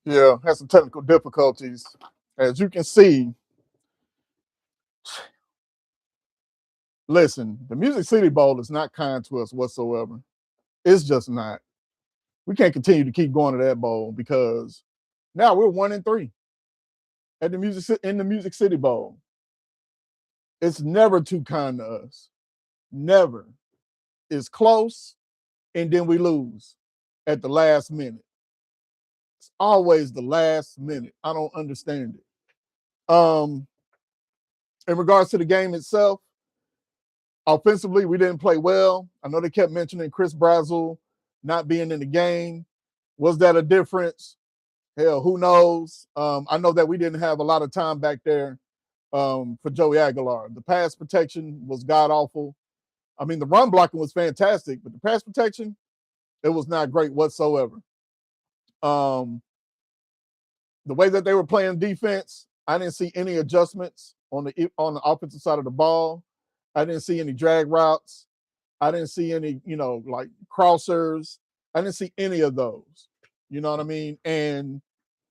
Yeah, had some technical difficulties. As you can see, listen, the Music City Bowl is not kind to us whatsoever. It's just not. We can't continue to keep going to that bowl because now we're 1-3 at the Music City Bowl. It's never too kind to us. Never. It's close, and then we lose at the last minute. It's always the last minute. I don't understand it. In regards to the game itself, offensively, we didn't play well. I know they kept mentioning Chris Brazzell not being in the game. Was that a difference? Hell, who knows? I know that we didn't have a lot of time back there for Joey Aguilar. The pass protection was god awful. I mean, the run blocking was fantastic, but the pass protection, it was not great whatsoever. The way that they were playing defense, I didn't see any adjustments on the offensive side of the ball. I didn't see any drag routes. I didn't see any, like crossers. I didn't see any of those. You know what I mean? And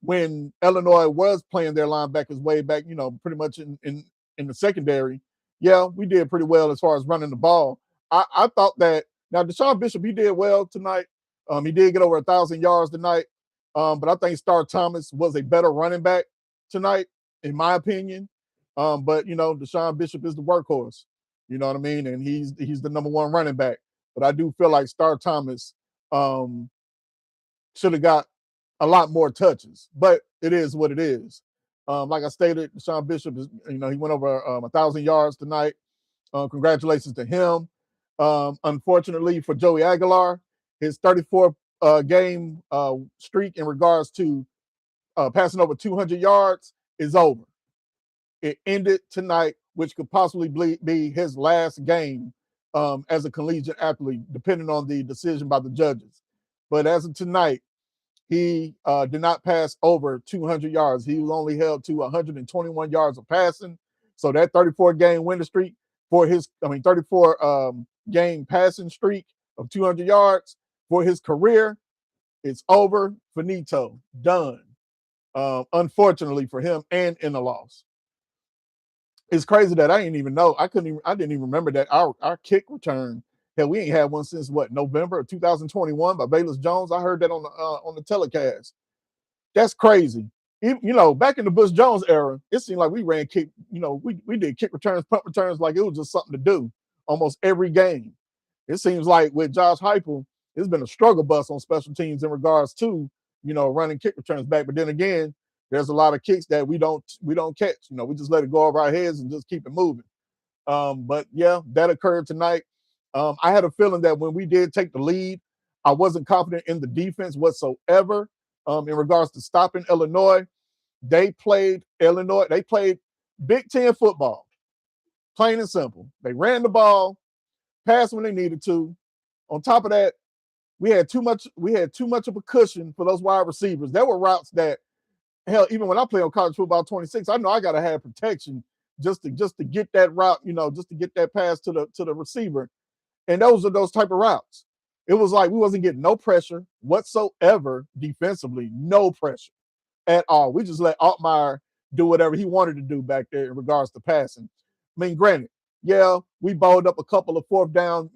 when Illinois was playing their linebackers way back, pretty much in the secondary, yeah, we did pretty well as far as running the ball. I thought that now Deshaun Bishop, he did well tonight. He did get over 1,000 yards tonight. But I think Star Thomas was a better running back tonight, in my opinion. But Deshaun Bishop is the workhorse. You know what I mean? And he's the number one running back. But I do feel like Star Thomas should have got a lot more touches. But it is what it is. Like I stated, Deshaun Bishop is, he went over 1,000 yards tonight. Congratulations to him. Unfortunately for Joey Aguilar, his 34 game streak in regards to passing over 200 yards is over. It ended tonight, which could possibly be his last game as a collegiate athlete, depending on the decision by the judges. But as of tonight, he did not pass over 200 yards. He was only held to 121 yards of passing. So that 34 game winning streak for his, 34 game passing streak of 200 yards for his career, it's over, finito, done. Unfortunately for him, and in a loss. It's crazy that I didn't even know. I didn't even remember that our kick return. Hell, we ain't had one since November of 2021 by Bayless Jones. I heard that on the telecast. That's crazy. Back in the Bush Jones era, it seemed like we ran kick. We did kick returns, punt returns like it was just something to do almost every game. It seems like with Josh Heupel, it's been a struggle bus on special teams in regards to running kick returns back. But then again, there's a lot of kicks that we don't catch. We just let it go over our heads and just keep it moving. But yeah, that occurred tonight. I had a feeling that when we did take the lead, I wasn't confident in the defense whatsoever. In regards to stopping Illinois, they played Big Ten football, plain and simple. They ran the ball, passed when they needed to. On top of that, we had too much of a cushion for those wide receivers. There were routes that, hell, even when I play on college football 26, I know I gotta have protection just to get that route, just to get that pass to the receiver. And those are those type of routes. It was like we wasn't getting no pressure whatsoever defensively, no pressure at all. We just let Altmaier do whatever he wanted to do back there in regards to passing. I mean, granted, yeah, we balled up a couple of fourth down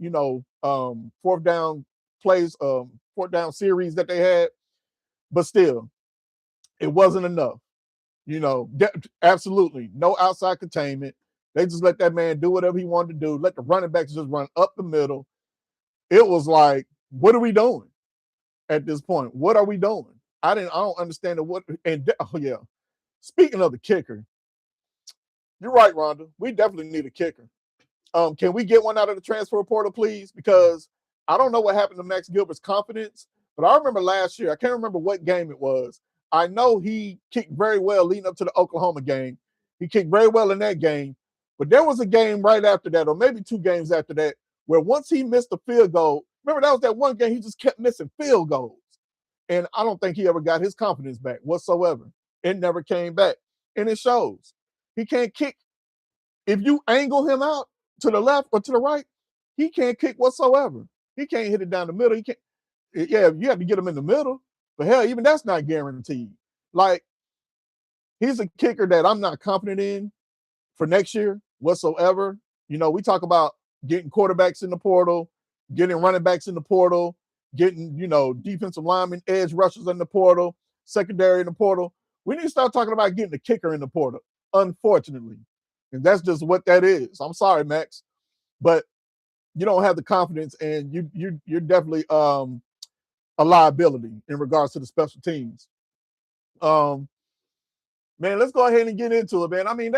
plays, fourth down series that they had, but still, it wasn't enough. Absolutely no outside containment. They just let that man do whatever he wanted to do. Let the running backs just run up the middle. It was like, what are we doing at this point? What are we doing? I don't understand what. And oh yeah, speaking of the kicker, you're right, Rhonda. We definitely need a kicker. Can we get one out of the transfer portal, please? Because I don't know what happened to Max Gilbert's confidence, but I remember last year. I can't remember what game it was. I know he kicked very well leading up to the Oklahoma game. He kicked very well in that game. But there was a game right after that, or maybe two games after that, where once he missed a field goal, remember that was that one game he just kept missing field goals. And I don't think he ever got his confidence back whatsoever. It never came back. And it shows. He can't kick. If you angle him out to the left or to the right, he can't kick whatsoever. He can't hit it down the middle. He can't. Yeah, you have to get him in the middle. But hell, even that's not guaranteed. Like, he's a kicker that I'm not confident in for next year whatsoever. You know, we talk about getting quarterbacks in the portal, getting running backs in the portal, getting, you know, defensive linemen, edge rushers in the portal, secondary in the portal. We need to start talking about getting the kicker in the portal, unfortunately. And that's just what that is. I'm sorry, Max, but you don't have the confidence, and you're definitely a liability in regards to the special teams. Man, let's go ahead and get into it, man. I mean,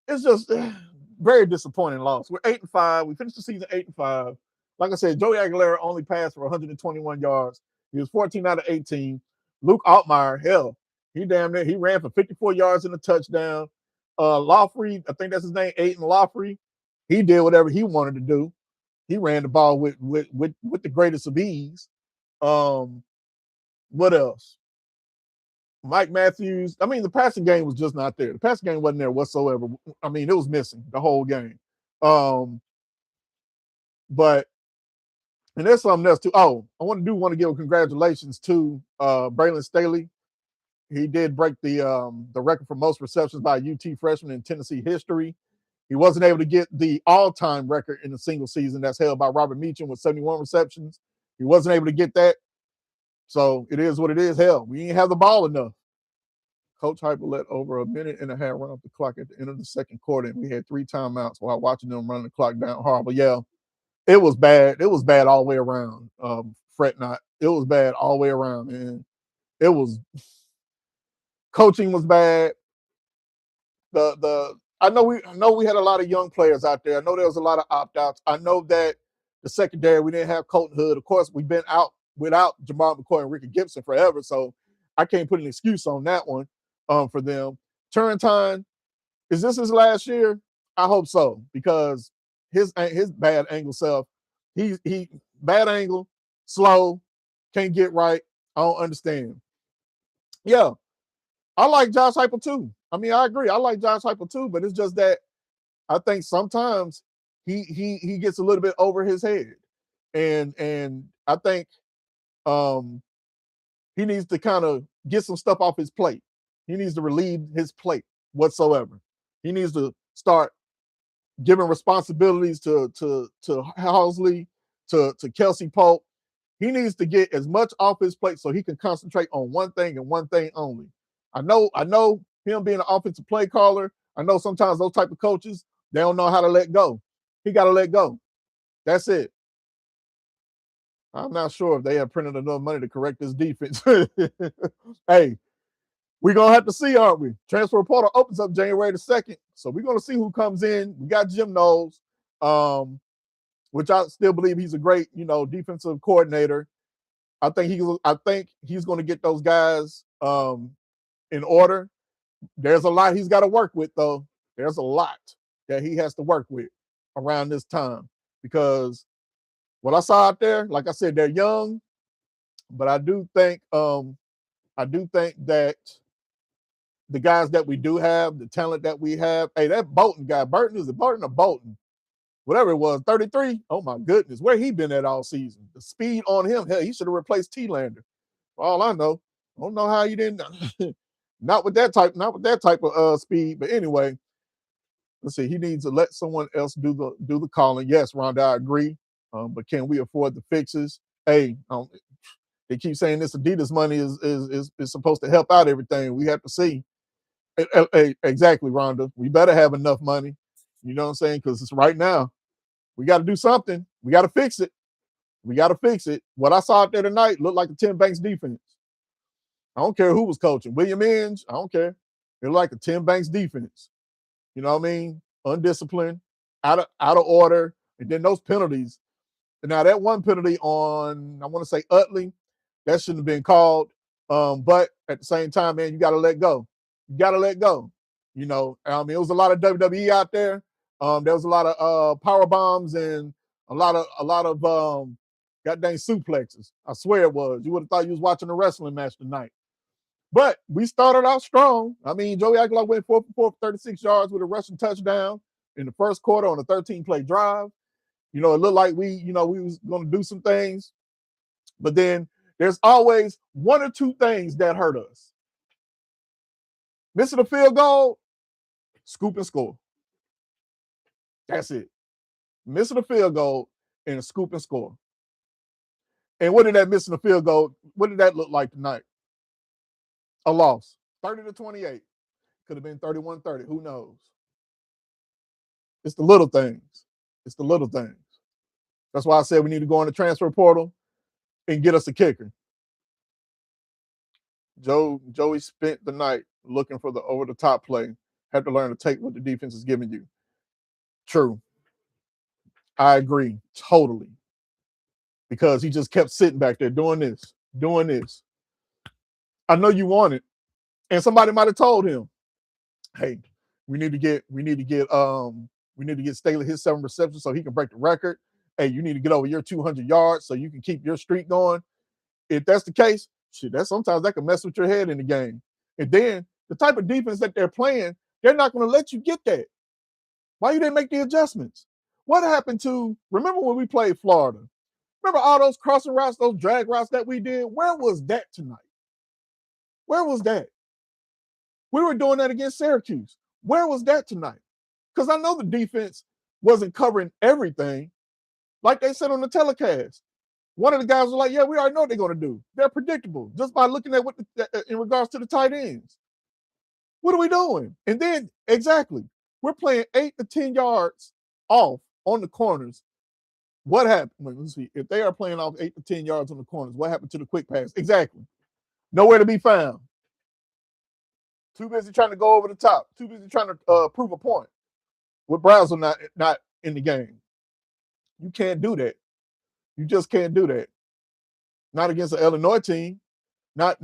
it's just very disappointing loss. We're 8-5. We finished the season 8-5. Like I said, Joey Aguilera only passed for 121 yards. He was 14 out of 18. Luke Altmaier, hell, he ran for 54 yards and a touchdown. Lawfrey, I think that's his name, Aiden Lawfrey. He did whatever he wanted to do. He ran the ball with the greatest of ease. What else? Mike Matthews. I mean, the passing game was just not there. The passing game wasn't there whatsoever. I mean, it was missing the whole game. But and there's something else too. Oh, I want to give congratulations to Braylon Staley. He did break the record for most receptions by a UT freshman in Tennessee history. He wasn't able to get the all-time record in a single season that's held by Robert Meacham with 71 receptions. He wasn't able to get that. So it is what it is. Hell, we didn't have the ball enough. Coach Hyper let over a minute and a half run off the clock at the end of the second quarter, and we had 3 timeouts while watching them run the clock down hard. But yeah, it was bad. It was bad all the way around. Fret not. It was bad all the way around, man. It was coaching was bad. I know we had a lot of young players out there. I know there was a lot of opt-outs. I know that the secondary, we didn't have Colton Hood. Of course, we've been out without Jamar McCoy and Ricky Gibson forever, so I can't put an excuse on that one for them. Turrentine, is this his last year? I hope so, because his bad angle self, he bad angle, slow, can't get right. I don't understand. Yeah, I like Josh Heupel too. I mean, I agree. I like Josh Heupel too, but it's just that I think sometimes he gets a little bit over his head, and I think he needs to kind of get some stuff off his plate. He needs to relieve his plate whatsoever. He needs to start giving responsibilities to Housley, to Kelsey Polk. He needs to get as much off his plate so he can concentrate on one thing and one thing only. I know him being an offensive play caller, I know sometimes those type of coaches, they don't know how to let go. He got to let go. That's it. I'm not sure if they have printed enough money to correct this defense. Hey, we're going to have to see, aren't we? Transfer portal opens up January the 2nd, so we're going to see who comes in. We got Jim Knowles, which I still believe he's a great, defensive coordinator. I think he's going to get those guys in order. There's a lot he's got to work with, though. There's a lot that he has to work with around this time, because what I saw out there, like I said, they're young, but I do think that the guys that we do have, the talent that we have, hey, that Bolton guy, is it Burton or Bolton? Whatever it was, 33. Oh my goodness, where he been at all season? The speed on him, hell, he should have replaced T-Lander. For all I know, I don't know how you didn't. not with that type of speed. But anyway, let's see. He needs to let someone else do the calling. Yes, Rhonda, I agree. But can we afford the fixes? Hey, they keep saying this Adidas money is supposed to help out everything. We have to see. Exactly, Rhonda. We better have enough money. You know what I'm saying? Because it's right now. We got to do something. We got to fix it. What I saw out there tonight looked like a Tim Banks defense. I don't care who was coaching. William Inge, I don't care. It looked like a Tim Banks defense. You know what I mean? Undisciplined, out of order. And then those penalties. And now that one penalty on, I want to say Utley, that shouldn't have been called. But at the same time, man, you got to let go. I mean, it was a lot of WWE out there. There was a lot of power bombs and a lot of goddamn suplexes. I swear it was. You would have thought you was watching a wrestling match tonight. But we started out strong. I mean, Joey Aguilar went 4 for 36 yards with a rushing touchdown in the first quarter on a 13-play drive. It looked like we was going to do some things. But then There's always one or two things that hurt us. Missing a field goal, scoop and score. That's it. Missing a field goal and a scoop and score. And what did that missing a field goal, what did that look like tonight? A loss. 30-28. Could have been 31-30. Who knows? It's the little things. It's the little things. That's why I said we need to go on the transfer portal and get us a kicker. Joey spent the night looking for the over-the-top play. Had to learn to take what the defense is giving you. True. I agree totally. Because he just kept sitting back there doing this. I know you want it. And somebody might have told him, hey, we need to get Staley his 7 receptions so he can break the record. Hey, you need to get over your 200 yards so you can keep your streak going. If that's the case, shit, sometimes that can mess with your head in the game. And then the type of defense that they're playing, they're not going to let you get that. Why you didn't make the adjustments? What happened to, remember when we played Florida? Remember all those crossing routes, those drag routes that we did? Where was that tonight? Where was that? We were doing that against Syracuse. Where was that tonight? Because I know the defense wasn't covering everything. Like they said on the telecast, one of the guys was like, yeah, we already know what they're going to do. They're predictable just by looking at what in regards to the tight ends. What are we doing? And then, exactly, we're playing 8 to 10 yards off on the corners. What happened? Let's see. If they are playing off 8 to 10 yards on the corners, what happened to the quick pass? Exactly. Nowhere to be found. Too busy trying to go over the top. Too busy trying to prove a point. With Brazel not in the game. You can't do that. You just can't do that. Not against an Illinois team. I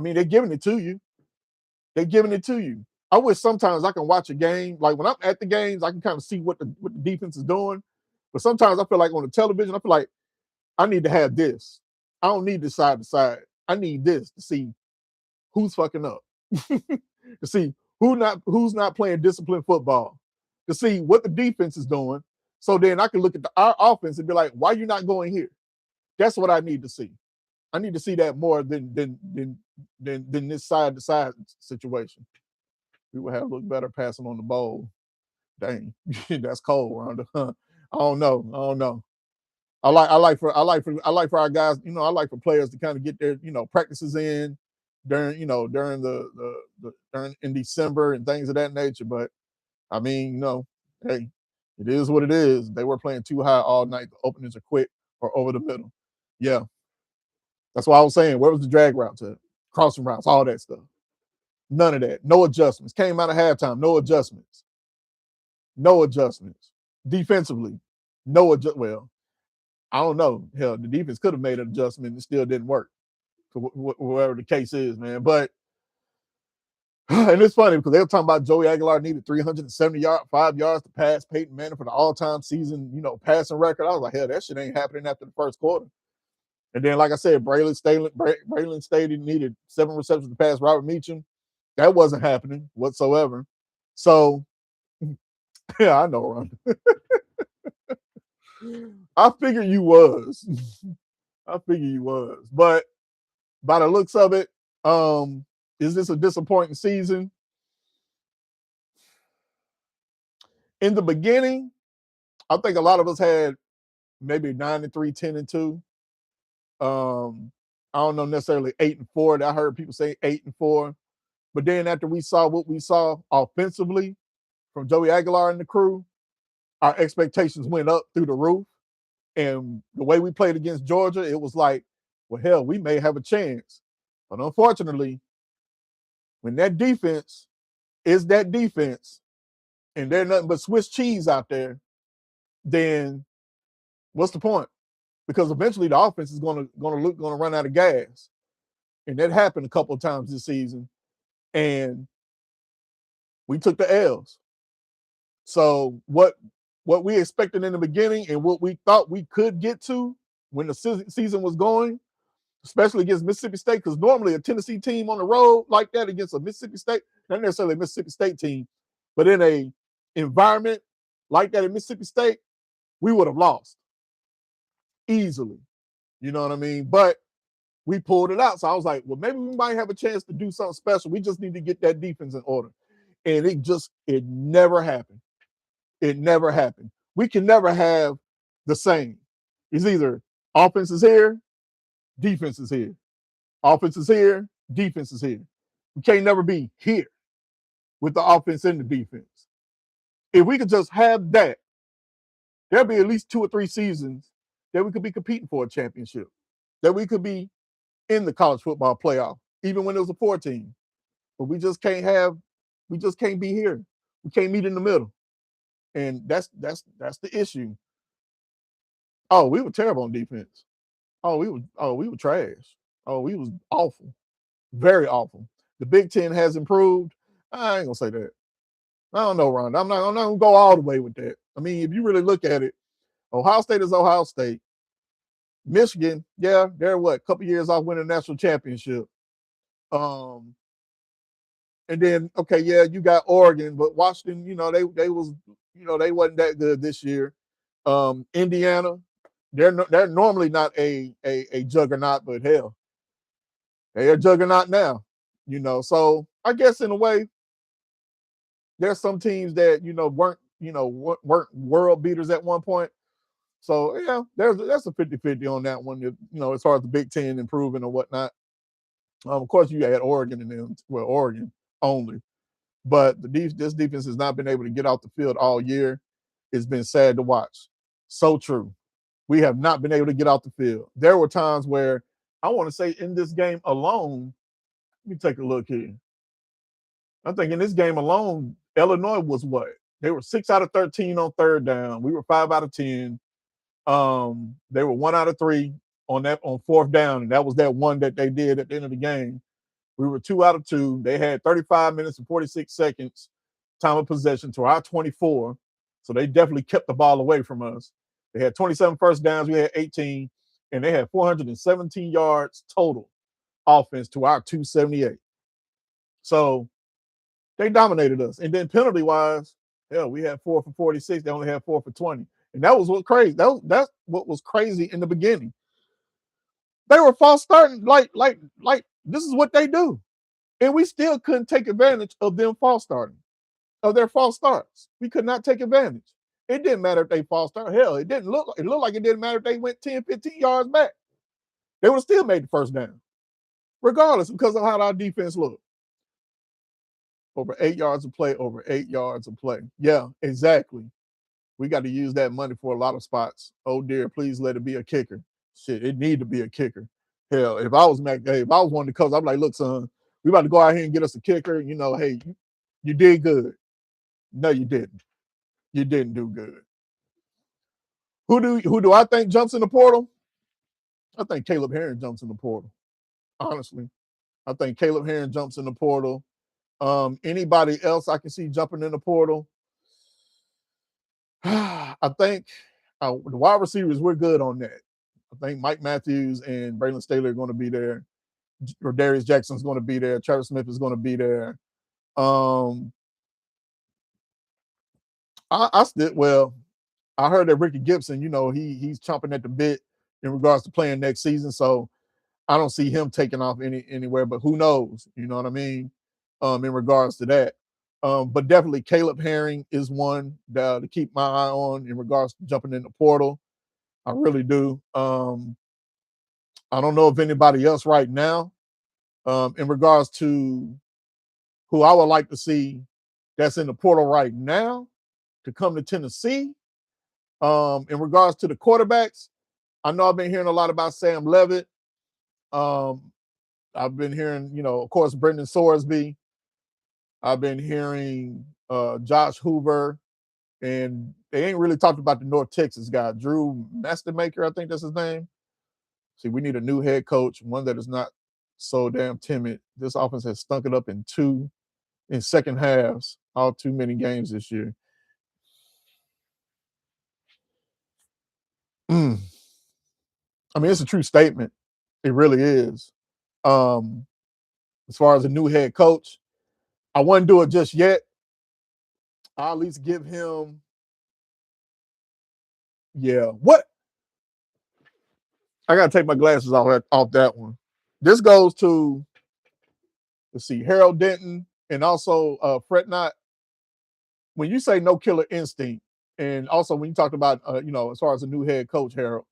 mean, they're giving it to you. They're giving it to you. I wish sometimes I can watch a game. Like when I'm at the games, I can kind of see what the defense is doing. But sometimes I feel like on the television, I feel like I need to have this. I don't need this side to side. I need this to see who's fucking up. To see who's not playing disciplined football. To see what the defense is doing. So then I can look at our offense and be like, why are you not going here? That's what I need to see. I need to see that more than this side to side situation. We would have looked better passing on the bowl. Dang, that's cold, Rhonda. I don't know. I like for our guys, I like for players to kind of get their, practices in during in December and things of that nature. But I mean, hey, it is what it is. They were playing too high all night. The openings are quick or over the middle. Yeah. That's why I was saying, where was the drag route to? Crossing routes, all that stuff. None of that. No adjustments. Came out of halftime. No adjustments. Defensively, well, I don't know. Hell, the defense could have made an adjustment and it still didn't work. For whatever the case is, man. But, and it's funny because they were talking about Joey Aguilar needed 375 yards to pass Peyton Manning for the all-time season, passing record. I was like, hell, that shit ain't happening after the first quarter. And then, like I said, Braylon Staley needed 7 receptions to pass Robert Meacham. That wasn't happening whatsoever. So, yeah, I know, Ron. I figured you was. But by the looks of it, is this a disappointing season? In the beginning, I think a lot of us had maybe 9-3, 10-2. I don't know necessarily 8-4. I heard people say 8-4. But then after we saw what we saw offensively from Joey Aguilar and the crew, our expectations went up through the roof. And the way we played against Georgia, it was like, well, hell, we may have a chance. But unfortunately, when that defense is that defense and they're nothing but Swiss cheese out there, then what's the point? Because eventually the offense is going to run out of gas. And that happened a couple of times this season. And we took the L's. So what we expected in the beginning and what we thought we could get to when the season was going, especially against Mississippi State, because normally a Tennessee team on the road like that against a Mississippi State, not necessarily a Mississippi State team, but in a environment like that in Mississippi State, we would have lost easily. You know what I mean? But we pulled it out. So I was like, well, maybe we might have a chance to do something special. We just need to get that defense in order. And it never happened. It never happened. We can never have the same. It's either offense is here, defense is here. Offense is here, defense is here. We can't never be here with the offense and the defense. If we could just have that, there'll be at least 2 or 3 seasons that we could be competing for a championship, that we could be in the college football playoff, even when it was a 4-team. But we just can't be here. We can't meet in the middle. And that's the issue. Oh, we were terrible on defense. We were trash. We was awful. Very awful. The Big Ten has improved. I ain't gonna say that. I don't know, Ron. I'm not gonna go all the way with that. I mean, if you really look at it, Ohio State is Ohio State. Michigan, yeah, they're a couple years off winning a national championship. And then okay, yeah, you got Oregon, but Washington, they wasn't that good this year. Indiana, they're normally not a juggernaut, but hell, they're a juggernaut now. So I guess in a way, there's some teams that weren't world beaters at one point. So yeah, that's a 50-50 on that one. As far as the Big Ten improving or whatnot. Of course, you had Oregon in them. Well, Oregon only, but this defense has not been able to get off the field all year. It's been sad to watch. So true. We have not been able to get off the field. There were times where I want to say in this game alone. Let me take a look here. I think in this game alone, Illinois was what? They were 6 out of 13 on third down. We were 5 out of 10. They were 1 out of 3 on fourth down, and that was that one that they did at the end of the game. We were 2 out of 2. They had 35 minutes and 46 seconds time of possession to our 24. So they definitely kept the ball away from us. They had 27 first downs. We had 18, and they had 417 yards total offense to our 278. So they dominated us. And then penalty-wise, hell, we had 4 for 46. They only had 4 for 20. And that was what crazy. That's what was crazy in the beginning. They were false starting like this is what they do. And we still couldn't take advantage of them false starting, of their false starts. We could not take advantage. It didn't matter if they false start. Hell, it looked like it didn't matter if they went 10, 15 yards back. They would have still made the first down, regardless, because of how our defense looked. Over 8 yards of play, over 8 yards of play. Yeah, exactly. We got to use that money for a lot of spots. Oh dear, please let it be a kicker. Shit, it need to be a kicker. Hell, if I was one of the coaches, I'm like, look, son, we about to go out here and get us a kicker. Hey, you did good. No, you didn't. You didn't do good. Who do I think jumps in the portal? I think Caleb Herring jumps in the portal. Honestly, I think Caleb Herring jumps in the portal. Anybody else I can see jumping in the portal? I think the wide receivers, we're good on that. I think Mike Matthews and Braylon Staley are going to be there. Or Darius Jackson's going to be there. Travis Smith is going to be there. I heard that Ricky Gibson, he's chomping at the bit in regards to playing next season. So I don't see him taking off anywhere, but who knows? You know what I mean? In regards to that. But definitely Caleb Herring is one to keep my eye on in regards to jumping in the portal. I really do. I don't know of anybody else right now in regards to who I would like to see that's in the portal right now to come to Tennessee. In regards to the quarterbacks, I know I've been hearing a lot about Sam Leavitt. I've been hearing, of course, Brendan Sorsby. I've been hearing Josh Hoover, and they ain't really talked about the North Texas guy, Drew Mastermaker, I think that's his name. See, we need a new head coach, one that is not so damn timid. This offense has stunk it up in second halves, all too many games this year. I mean, it's a true statement. It really is. As far as a new head coach, I wouldn't do it just yet. I'll at least give him, what? I got to take my glasses off that one. This goes to, let's see, Harold Denton and also Fret Knott. When you say no killer instinct, and also when you talked about, as far as a new head coach, Harold,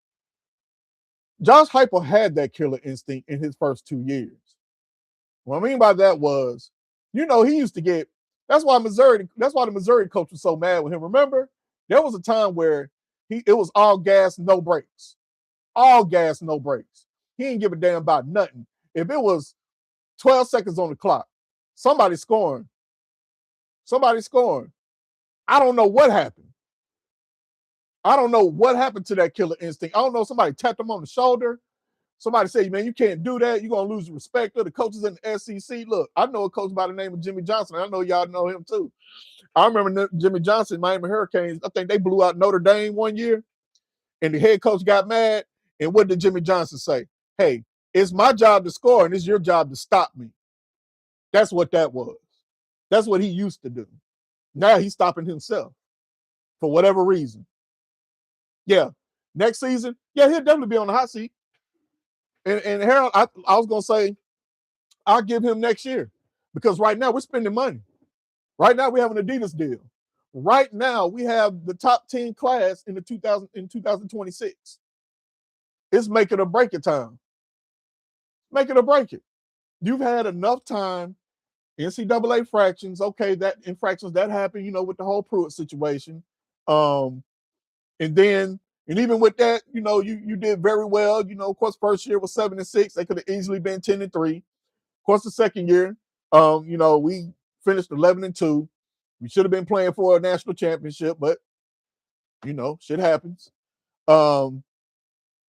Josh Heupel had that killer instinct in his first 2 years. What I mean by that was, he used to get. That's why the Missouri coach was so mad with him. Remember, there was a time where it was all gas, no brakes, all gas, no brakes. He didn't give a damn about nothing. If it was 12 seconds on the clock, somebody scoring. I don't know what happened. I don't know what happened to that killer instinct. I don't know. Somebody tapped him on the shoulder. Somebody said, man, you can't do that. You're going to lose the respect of the coaches in the SEC. Look, I know a coach by the name of Jimmy Johnson. I know y'all know him too. I remember Jimmy Johnson, Miami Hurricanes. I think they blew out Notre Dame one year, and the head coach got mad. And what did Jimmy Johnson say? Hey, it's my job to score, and it's your job to stop me. That's what that was. That's what he used to do. Now he's stopping himself for whatever reason. Yeah, next season, yeah, he'll definitely be on the hot seat. And Harold, I was going to say, I'll give him next year because right now we're spending money. Right now we have an Adidas deal. Right now we have the top 10 class in 2026. It's make it or break it time. Make it or break it. You've had enough time. NCAA fractions, okay, that infractions that happened, with the whole Pruitt situation. And even with that, you did very well. Of course, first year was 7-6. They could have easily been 10-3. Of course, the second year, we finished 11-2. We should have been playing for a national championship, but shit happens. And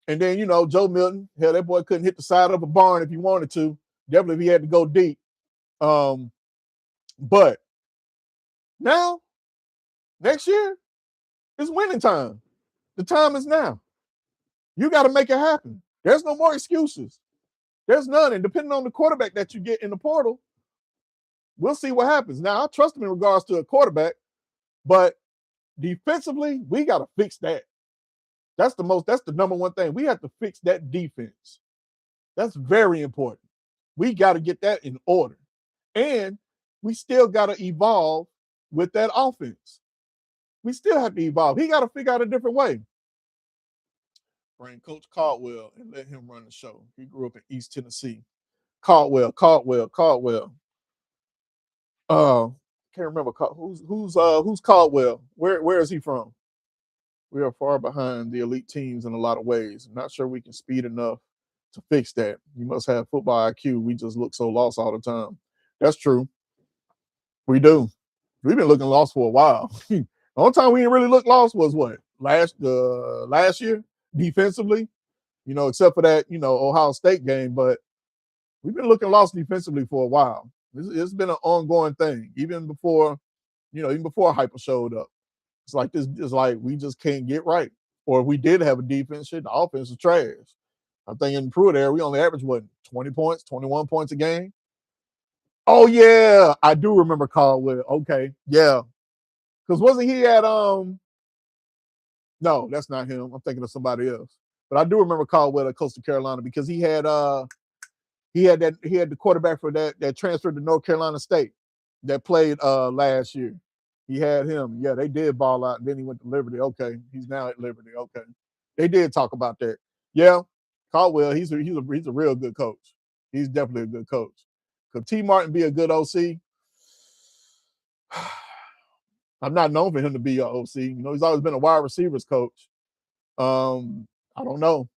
then Joe Milton, hell, that boy couldn't hit the side of a barn if he wanted to. Definitely if he had to go deep. But now, next year, it's winning time. The time is now. You got to make it happen. There's no more excuses. There's none. And depending on the quarterback that you get in the portal, we'll see what happens. Now, I trust him in regards to a quarterback, but defensively, we got to fix that. That's the number one thing. We have to fix that defense. That's very important. We got to get that in order. And we still got to evolve with that offense. We still have to evolve. He got to figure out a different way. Bring Coach Caldwell and let him run the show. He grew up in East Tennessee. Caldwell. Can't remember who's Caldwell. Where is he from? We are far behind the elite teams in a lot of ways. I'm not sure we can speed enough to fix that. You must have football IQ. We just look so lost all the time. That's true. We do. We've been looking lost for a while. The only time we didn't really look lost was what? Last year, defensively, except for that, Ohio State game. But we've been looking lost defensively for a while. It's been an ongoing thing, even before Heupel showed up. It's like this. It's like we just can't get right. Or if we did have a defense, the offense is trash. I think in the Pruitt era, we only averaged 20 points, 21 points a game. Oh yeah, I do remember Caldwell. Okay, yeah, because wasn't he at No, that's not him. I'm thinking of somebody else. But I do remember Caldwell at Coastal Carolina because he had the quarterback for that transferred to North Carolina State that played last year. He had him. Yeah, they did ball out, and then he went to Liberty. Okay, he's now at Liberty. Okay, they did talk about that. Yeah, Caldwell, he's a real good coach. He's definitely a good coach. Could T. Martin be a good OC? I'm not known for him to be an OC. He's always been a wide receivers coach. I don't know.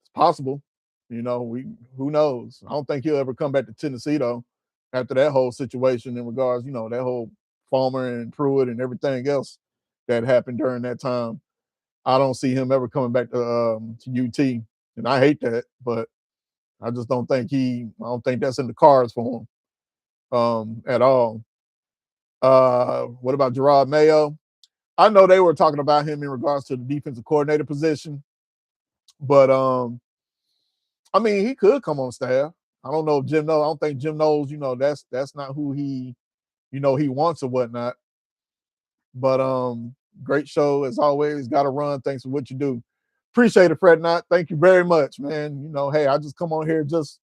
It's possible. Who knows? I don't think he'll ever come back to Tennessee though. After that whole situation in regards, that whole Farmer and Pruitt and everything else that happened during that time, I don't see him ever coming back to UT, and I hate that, but I just don't think I don't think that's in the cards for him at all. What about Gerard Mayo? I know they were talking about him in regards to the defensive coordinator position, but I mean, he could come on staff. I don't know if Jim knows. I don't think Jim knows, that's not who he wants or whatnot. But great show as always. Got to run. Thanks for what you do. Appreciate it, Fred Knott. Thank you very much, man. Hey, I just come on here just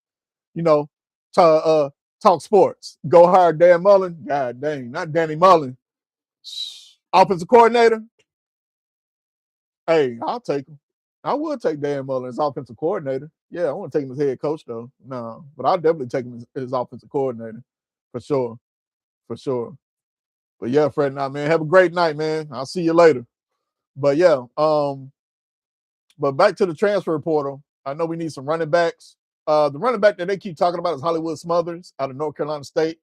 you know, talk sports. Go hire Dan Mullen. God dang, not Danny Mullen. Offensive coordinator. Hey, I'll take him. I would take Dan Mullen as offensive coordinator. Yeah, I want to take him as head coach though. No, but I'll definitely take him as offensive coordinator for sure, for sure. But yeah, Fred, now man, have a great night, man. I'll see you later. But yeah, but back to the transfer portal. I know we need some running backs. The running back that they keep talking about is Hollywood Smothers out of North Carolina State.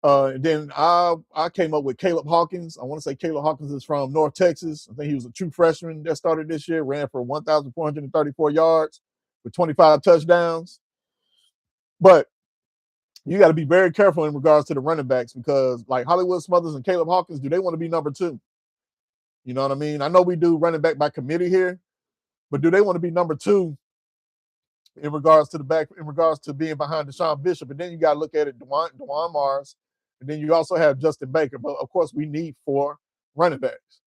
And then I came up with Caleb Hawkins. I want to say Caleb Hawkins is from North Texas. I think he was a true freshman that started this year, ran for 1,434 yards with 25 touchdowns. But you got to be very careful in regards to the running backs because like Hollywood Smothers and Caleb Hawkins, do they want to be number 2? You know what I mean? I know we do running back by committee here, but do they want to be number 2 in regards to being behind Deshaun Bishop? And then you got to look at it, DeJuan Mars, and then you also have Justin Baker. But of course, we need 4 running backs.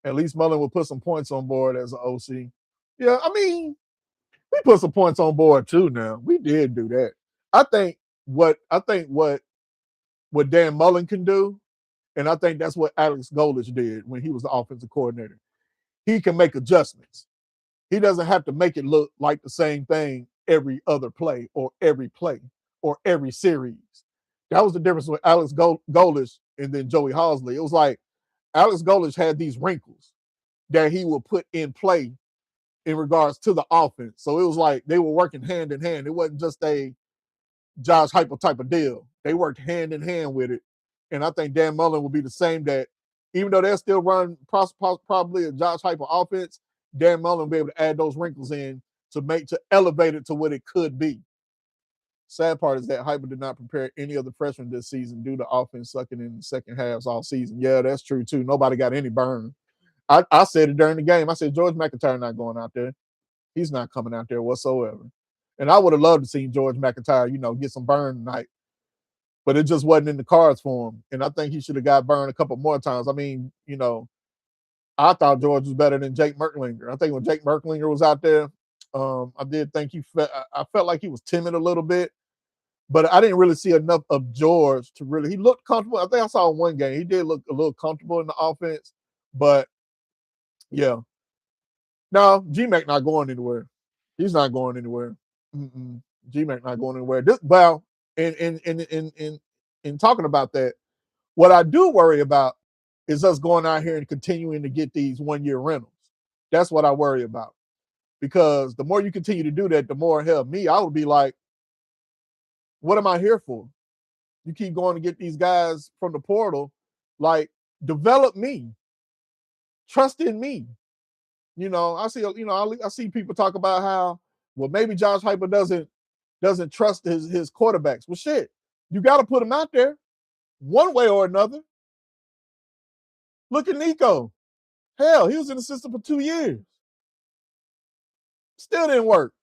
At least Mullen will put some points on board as an OC. Yeah, I mean, we put some points on board too. Now we did do that. I think what Dan Mullen can do, and I think that's what Alex Golesh did when he was the offensive coordinator. He can make adjustments. He doesn't have to make it look like the same thing every other play or every series. That was the difference with Alex Golesh and then Joey Halzle. It was like Alex Golesh had these wrinkles that he would put in play in regards to the offense. So it was like they were working hand in hand. It wasn't just a Josh Heupel type of deal. They worked hand in hand with it. And I think Dan Mullen will be the same, that even though they'll still run probably a Josh Heupel offense, Dan Mullen will be able to add those wrinkles in to elevate it to what it could be. Sad part is that Heupel did not prepare any of the freshmen this season due to offense sucking in the second halves all season. Yeah, that's true too. Nobody got any burn. I said it during the game. I said George McIntyre not going out there. He's not coming out there whatsoever. And I would have loved to see George McIntyre, get some burn tonight. But it just wasn't in the cards for him. And I think he should have got burned a couple more times. I mean, I thought George was better than Jake Merklinger. I think when Jake Merklinger was out there, I did think I felt like he was timid a little bit. But I didn't really see enough of George to really – he looked comfortable. I think I saw in one game. He did look a little comfortable in the offense. But, yeah. No, G-Mac not going anywhere. He's not going anywhere. G-Mac not going anywhere. In talking about that, what I do worry about is us going out here and continuing to get these one-year rentals. That's what I worry about. Because the more you continue to do that, the more, hell, I would be like, what am I here for? You keep going to get these guys from the portal, like, develop me. Trust in me. I see people talk about how, well, maybe Josh Heupel doesn't trust his quarterbacks. Well, shit, you got to put them out there one way or another. Look at Nico. Hell, he was in the system for 2 years. Still didn't work.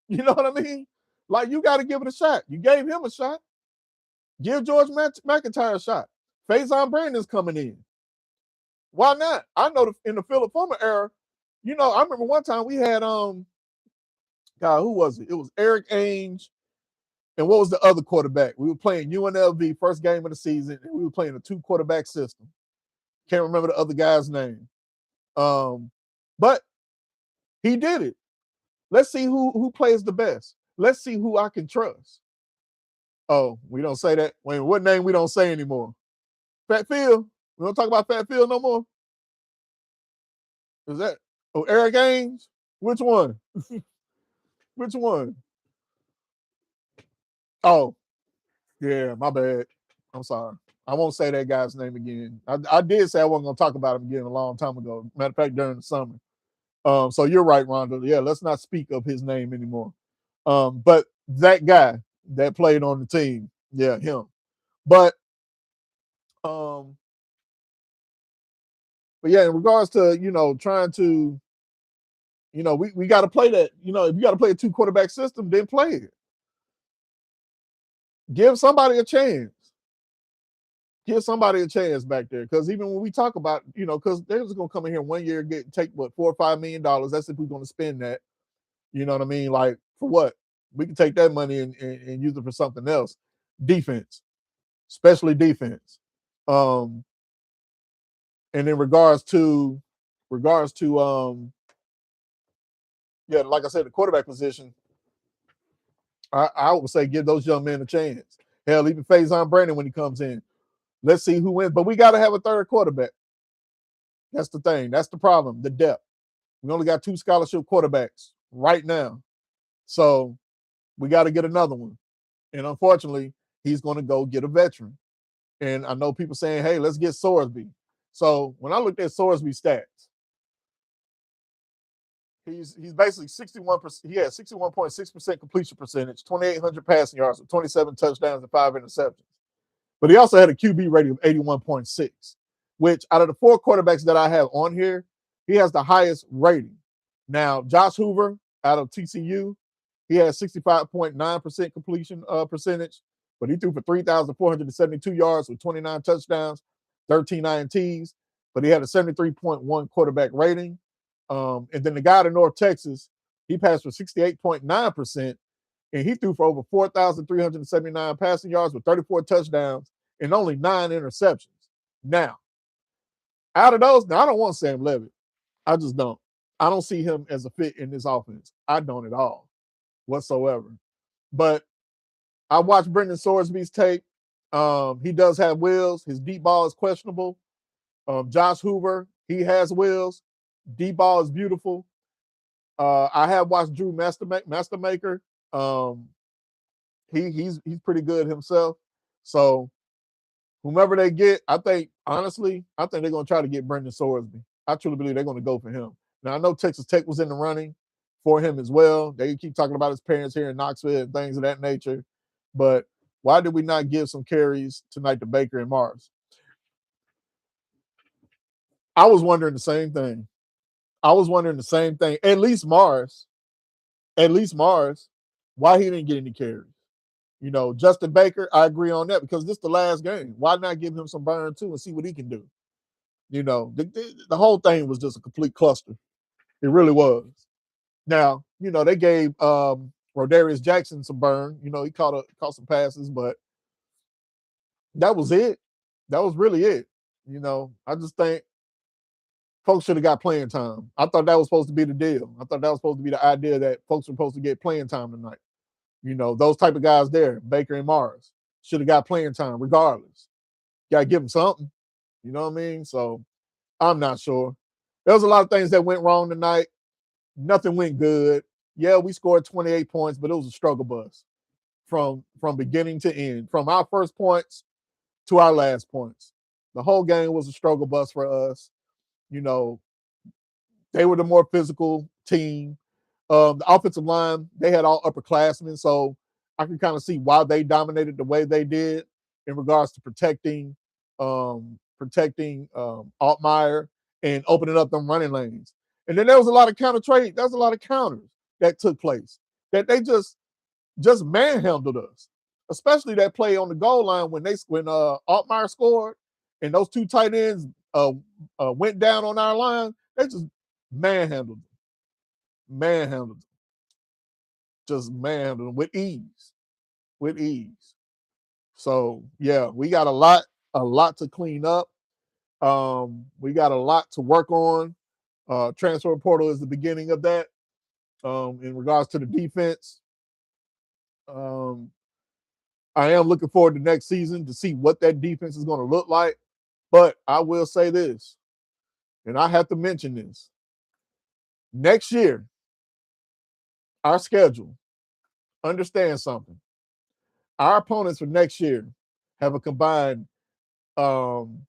You know what I mean? Like, you got to give it a shot. You gave him a shot. Give George McIntyre a shot. Faison Brandon's coming in. Why not? I know in the Philip Fulmer era, I remember one time we had God, who was it? It was Eric Ainge. And what was the other quarterback? We were playing UNLV first game of the season, and we were playing a 2-quarterback system. Can't remember the other guy's name. But he did it. Let's see who plays the best. Let's see who I can trust. Oh, we don't say that. Wait, what name we don't say anymore? Fat Phil. We don't talk about Fat Phil no more. Is that Eric Ainge? Which one? Which one? Oh, yeah, my bad. I'm sorry. I won't say that guy's name again. I did say I wasn't going to talk about him again a long time ago. Matter of fact, during the summer. So you're right, Rhonda. Yeah, let's not speak of his name anymore. But that guy that played on the team, yeah, him. But yeah, in regards to, trying to, we got to play that, if you got to play a 2-quarterback system, then play it. Give somebody a chance. Give somebody a chance back there. Because even when we talk about, because they're just going to come in here 1 year and take, $4 or $5 million. That's if we're going to spend that. You know what I mean? Like, for what? We can take that money and use it for something else. Defense, especially defense. And in regards to yeah, like I said, the quarterback position, I would say give those young men a chance. Hell, even Faison Brandon when he comes in. Let's see who wins. But we got to have a third quarterback. That's the thing. That's the problem, the depth. We only got 2 scholarship quarterbacks right now. So we got to get another one. And unfortunately, he's going to go get a veteran. And I know people saying, hey, let's get Sorsby. So when I looked at Sorsby's stats, he's basically 61%. He had 61.6% completion percentage, 2,800 passing yards, 27 touchdowns, and 5 interceptions. But he also had a QB rating of 81.6, which out of the 4 quarterbacks that I have on here, he has the highest rating. Now, Josh Hoover out of TCU, he has 65.9% completion percentage, but he threw for 3,472 yards with 29 touchdowns, 13 INTs, but he had a 73.1 quarterback rating. And then the guy out of North Texas, he passed for 68.9%, and he threw for over 4,379 passing yards with 34 touchdowns and only 9 interceptions. Now, out of those, now I don't want Sam Levitt. I just don't. I don't see him as a fit in this offense. I don't at all, whatsoever. But I watched Brendan Sorsby's tape. He does have wheels. His deep ball is questionable. Josh Hoover, he has wheels. Deep ball is beautiful. I have watched Drew Mastermaker. He's pretty good himself. So whomever they get, I think they're going to try to get Brendan Sorsby. I truly believe they're going to go for him. Now, I know Texas Tech was in the running for him as well. They keep talking about his parents here in Knoxville and things of that nature. But why did we not give some carries tonight to Baker and Mars? I was wondering the same thing. At least Mars, why he didn't get any carries. You know, Justin Baker, I agree on that because this is the last game. Why not give him some burn too and see what he can do? You know, the whole thing was just a complete cluster. It really was. Now, you know, they gave Rodarius Jackson some burn. You know, he caught some passes, but that was it. That was really it. You know, I just think folks should have got playing time. I thought that was supposed to be the deal. I thought that was supposed to be the idea that folks were supposed to get playing time tonight. You know, those type of guys there, Baker and Mars, should have got playing time regardless. Got to give them something. You know what I mean? So I'm not sure. There was a lot of things that went wrong tonight. Nothing went good. Yeah, we scored 28 points, but it was a struggle bus from beginning to end, from our first points to our last points. The whole game was a struggle bus for us. You know, they were the more physical team. The offensive line, they had all upperclassmen, so I can kind of see why they dominated the way they did in regards to protecting Altmaier and opening up them running lanes. And then there was a lot of counter trade. There was a lot of counters that took place that they just manhandled us, especially that play on the goal line when Altmaier scored and those 2 tight ends went down on our line. They just manhandled them. Just manhandled them with ease. So yeah, we got a lot to clean up. We got a lot to work on. Transfer portal is the beginning of that. In regards to the defense, I am looking forward to next season to see what that defense is going to look like. But I will say this, and I have to mention this. Next year, our schedule, understand something. Our opponents for next year have a combined 88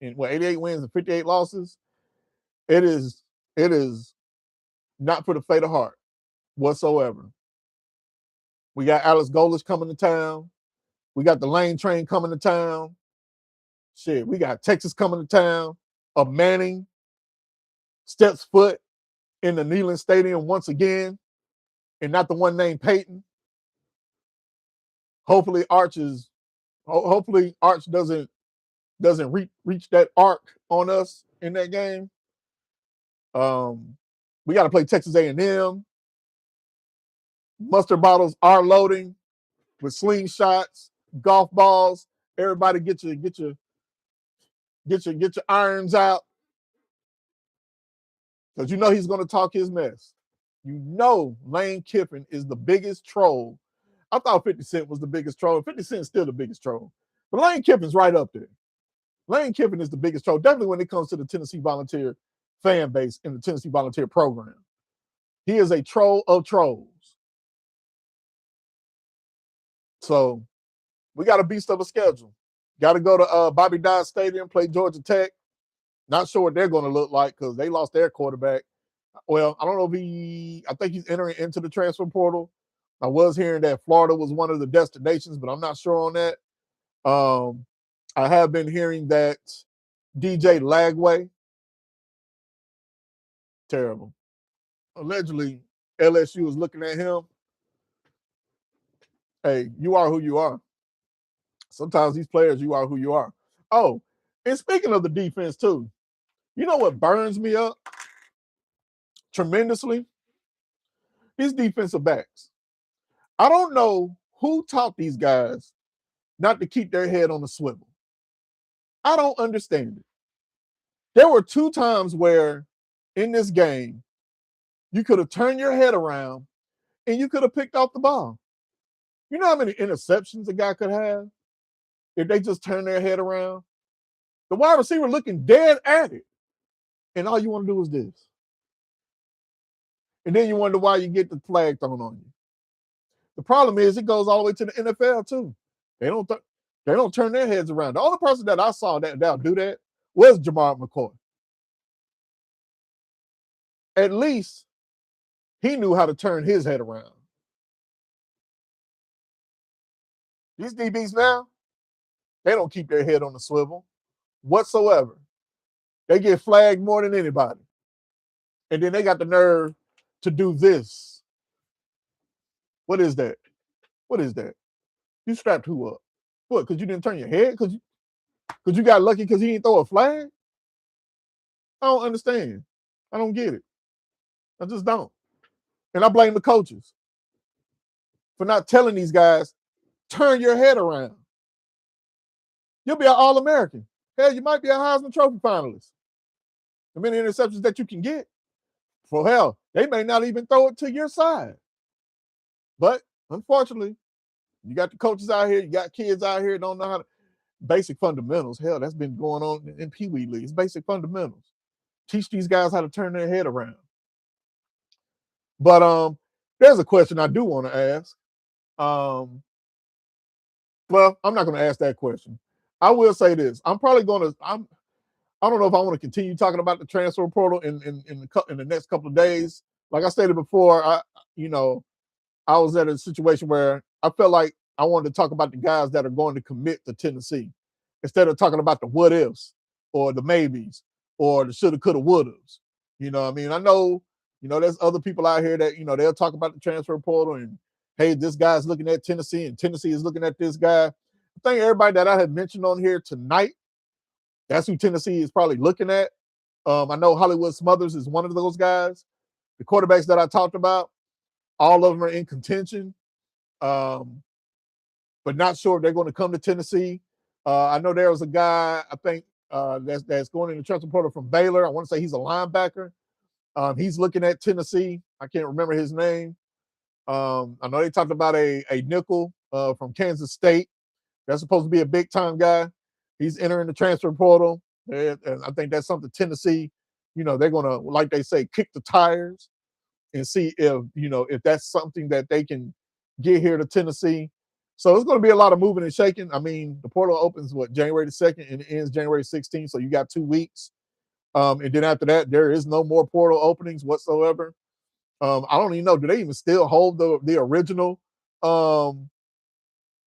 and 88 wins and 58 losses. It is not for the faint of heart whatsoever. We got Alex Golesh coming to town. We got the Lane Train coming to town. Shit, we got Texas coming to town. Manning steps foot in the Neyland Stadium once again, and not the one named Peyton. Hopefully Arch doesn't reach that arc on us in that game. We got to play Texas A&M. Mustard bottles are loading with slingshots, golf balls. Everybody get your irons out, because you know he's going to talk his mess. You know Lane Kiffin is the biggest troll. I thought 50 Cent was the biggest troll. 50 Cent is still the biggest troll. But Lane Kiffin's right up there. Lane Kiffin is the biggest troll, definitely when it comes to the Tennessee Volunteer fan base and the Tennessee Volunteer program. He is a troll of trolls. So we got a beast of a schedule. Got to go to Bobby Dodd Stadium, play Georgia Tech. Not sure what they're going to look like because they lost their quarterback. Well, I don't know if I think he's entering into the transfer portal. I was hearing that Florida was one of the destinations, but I'm not sure on that. I have been hearing that DJ Lagway, terrible. Allegedly, LSU is looking at him. Hey, you are who you are. Sometimes these players, you are who you are. Oh, and speaking of the defense too, you know what burns me up tremendously? These defensive backs. I don't know who taught these guys not to keep their head on the swivel. I don't understand it. There were 2 times where in this game, you could have turned your head around and you could have picked off the ball. You know how many interceptions a guy could have if they just turn their head around? The wide receiver looking dead at it. And all you want to do is this. And then you wonder why you get the flag thrown on you. The problem is it goes all the way to the NFL too. They don't turn their heads around. The only person that I saw that'll do that was Jamar McCoy. At least he knew how to turn his head around. These DBs now, they don't keep their head on the swivel whatsoever. They get flagged more than anybody. And then they got the nerve to do this. What is that? What is that? You strapped who up? What, because you didn't turn your head? Because you got lucky because he didn't throw a flag? I don't understand. I don't get it. I just don't. And I blame the coaches for not telling these guys, turn your head around. You'll be an All-American. Hell, you might be a Heisman Trophy finalist. The many interceptions that you can get, for hell, they may not even throw it to your side. But unfortunately, you got the coaches out here, you got kids out here don't know how to, basic fundamentals. Hell, that's been going on in Pee Wee leagues. Basic fundamentals. Teach these guys how to turn their head around. But there's a question I do want to ask. Well, I'm not going to ask that question. I will say this. I don't know if I want to continue talking about the transfer portal in the next couple of days. Like I stated before, I was at a situation where I felt like I wanted to talk about the guys that are going to commit to Tennessee instead of talking about the what ifs or the maybes or the shoulda, coulda, wouldas. You know what I mean? I know, there's other people out here that, they'll talk about the transfer portal and, hey, this guy's looking at Tennessee and Tennessee is looking at this guy. I think everybody that I had mentioned on here tonight, that's who Tennessee is probably looking at. I know Hollywood Smothers is one of those guys. The quarterbacks that I talked about, all of them are in contention, but not sure if they're going to come to Tennessee. I know there was a guy, I think, that's going in the transfer portal from Baylor. I want to say he's a linebacker. He's looking at Tennessee. I can't remember his name. I know they talked about a nickel from Kansas State. That's supposed to be a big-time guy. He's entering the transfer portal. And I think that's something Tennessee, they're going to, like they say, kick the tires and see if that's something that they can get here to Tennessee. So it's going to be a lot of moving and shaking. I mean, the portal opens, January the 2nd and it ends January 16th. So you got 2 weeks. And then after that, there is no more portal openings whatsoever. I don't even know. Do they even still hold the original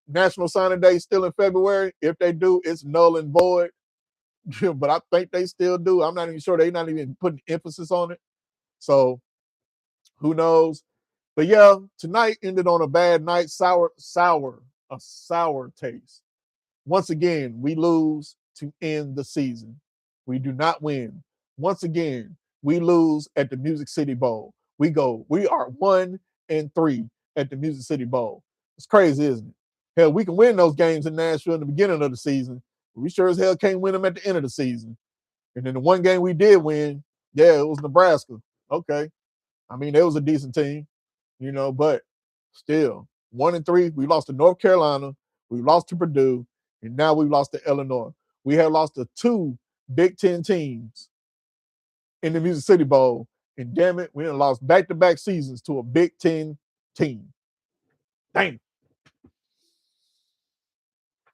National Signing Day still in February? If they do, it's null and void. But I think they still do. I'm not even sure. They're not even putting emphasis on it. So who knows? But yeah, tonight ended on a bad night. A sour taste. Once again, we lose to end the season. We do not win. Once again, we lose at the Music City Bowl. We are 1-3 at the Music City Bowl. It's crazy, isn't it? Hell, we can win those games in Nashville in the beginning of the season. But we sure as hell can't win them at the end of the season. And then the one game we did win, yeah, it was Nebraska. Okay. I mean, it was a decent team, but still, 1-3. We lost to North Carolina, we lost to Purdue, and now we lost to Illinois. We have lost to 2 Big Ten teams in the Music City Bowl, and damn it, we done lost back-to-back seasons to a Big Ten team. Dang.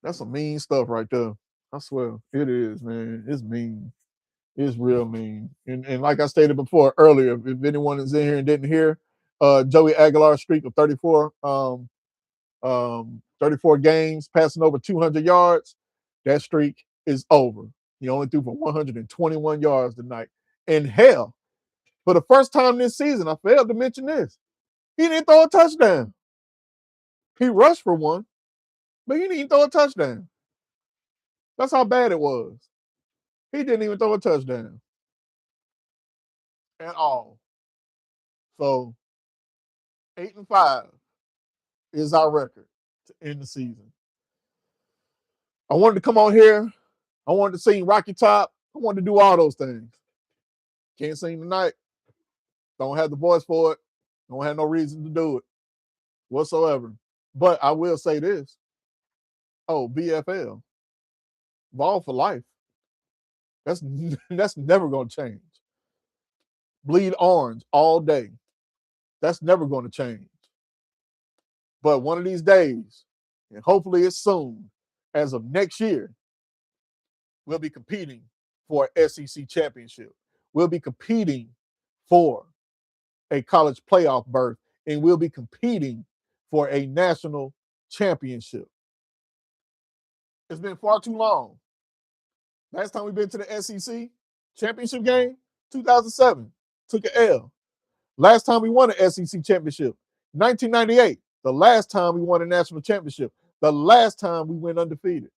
That's some mean stuff right there. I swear, it is, man. It's mean. It's real mean. And like I stated before earlier, if anyone is in here and didn't hear, Joey Aguilar's streak of 34 games, passing over 200 yards, that streak is over. He only threw for 121 yards tonight. And hell, for the first time this season, I failed to mention this. He didn't throw a touchdown. He rushed for one, but he didn't throw a touchdown. That's how bad it was. He didn't even throw a touchdown at all. So 8-5 is our record to end the season. I wanted to come on here. I wanted to sing Rocky Top. I wanted to do all those things. Can't sing tonight. Don't have the voice for it. Don't have no reason to do it whatsoever. But I will say this. Oh, BFL. Vol for life. That's never going to change. Bleed orange all day. That's never going to change. But one of these days, and hopefully it's soon, as of next year, we'll be competing for an SEC championship. We'll be competing for a college playoff berth, and we'll be competing for a national championship. It's been far too long. Last time we've been to the SEC championship game, 2007, took an L. Last time we won an SEC championship, 1998, the last time we won a national championship, the last time we went undefeated.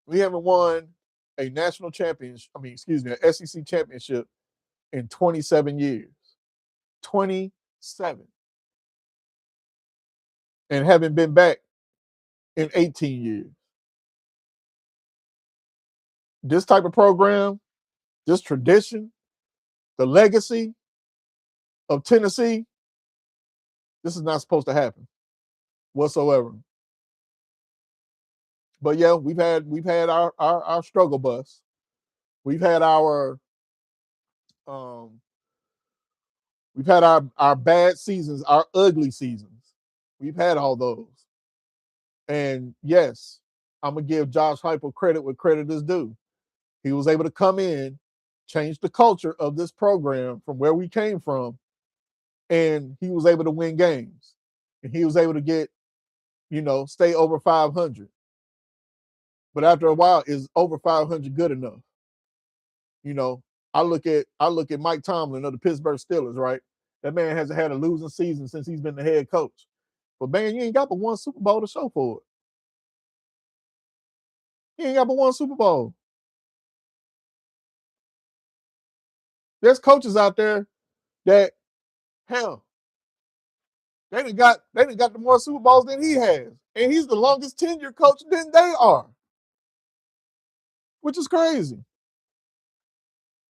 We haven't won a national championship, an SEC championship in 27 years. 27. And haven't been back in 18 years. This type of program, this tradition, the legacy of Tennessee, this is not supposed to happen whatsoever. But yeah, we've had our struggle bus. We've had our bad seasons, our ugly seasons. We've had all those. And yes, I'm gonna give Josh Heupel credit where credit is due. He was able to come in, change the culture of this program from where we came from, and he was able to win games. And he was able to get, stay over 500. But after a while, is over 500 good enough? I look at Mike Tomlin of the Pittsburgh Steelers, right? That man hasn't had a losing season since he's been the head coach. But man, you ain't got but one Super Bowl to show for it. You ain't got but one Super Bowl. There's coaches out there that, hell, they done got the more Super Bowls than he has. And he's the longest tenured coach than they are. Which is crazy.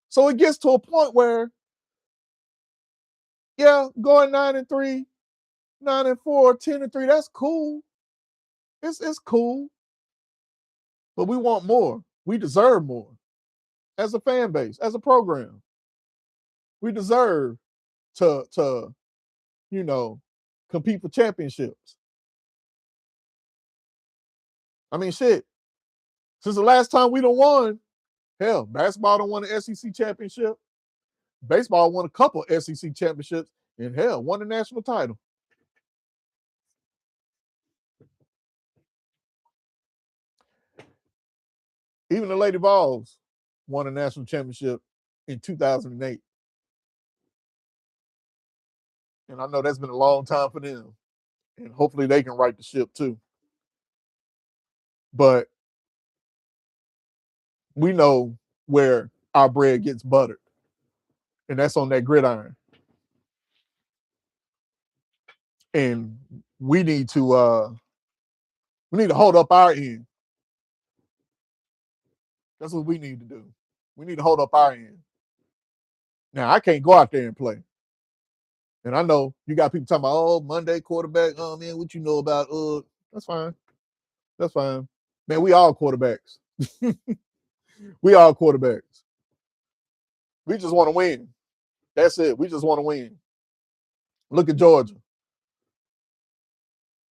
So it gets to a point where, yeah, going 9-3, 9-4, 10-3, that's cool. It's cool. But we want more. We deserve more. As a fan base, as a program. We deserve to compete for championships. I mean, shit. Since the last time we done won, hell, basketball done won an SEC championship. Baseball won a couple SEC championships, and hell, won a national title. Even the Lady Vols won a national championship in 2008. And I know that's been a long time for them. And hopefully they can right the ship too. But we know where our bread gets buttered, and that's on that gridiron. And we need to hold up our end. That's what we need to do. We need to hold up our end. Now, I can't go out there and play. And I know you got people talking about, oh, Monday quarterback. Oh, man, what you know about? That's fine. That's fine. Man, we all quarterbacks. We all quarterbacks. We just want to win. That's it. We just want to win. Look at Georgia.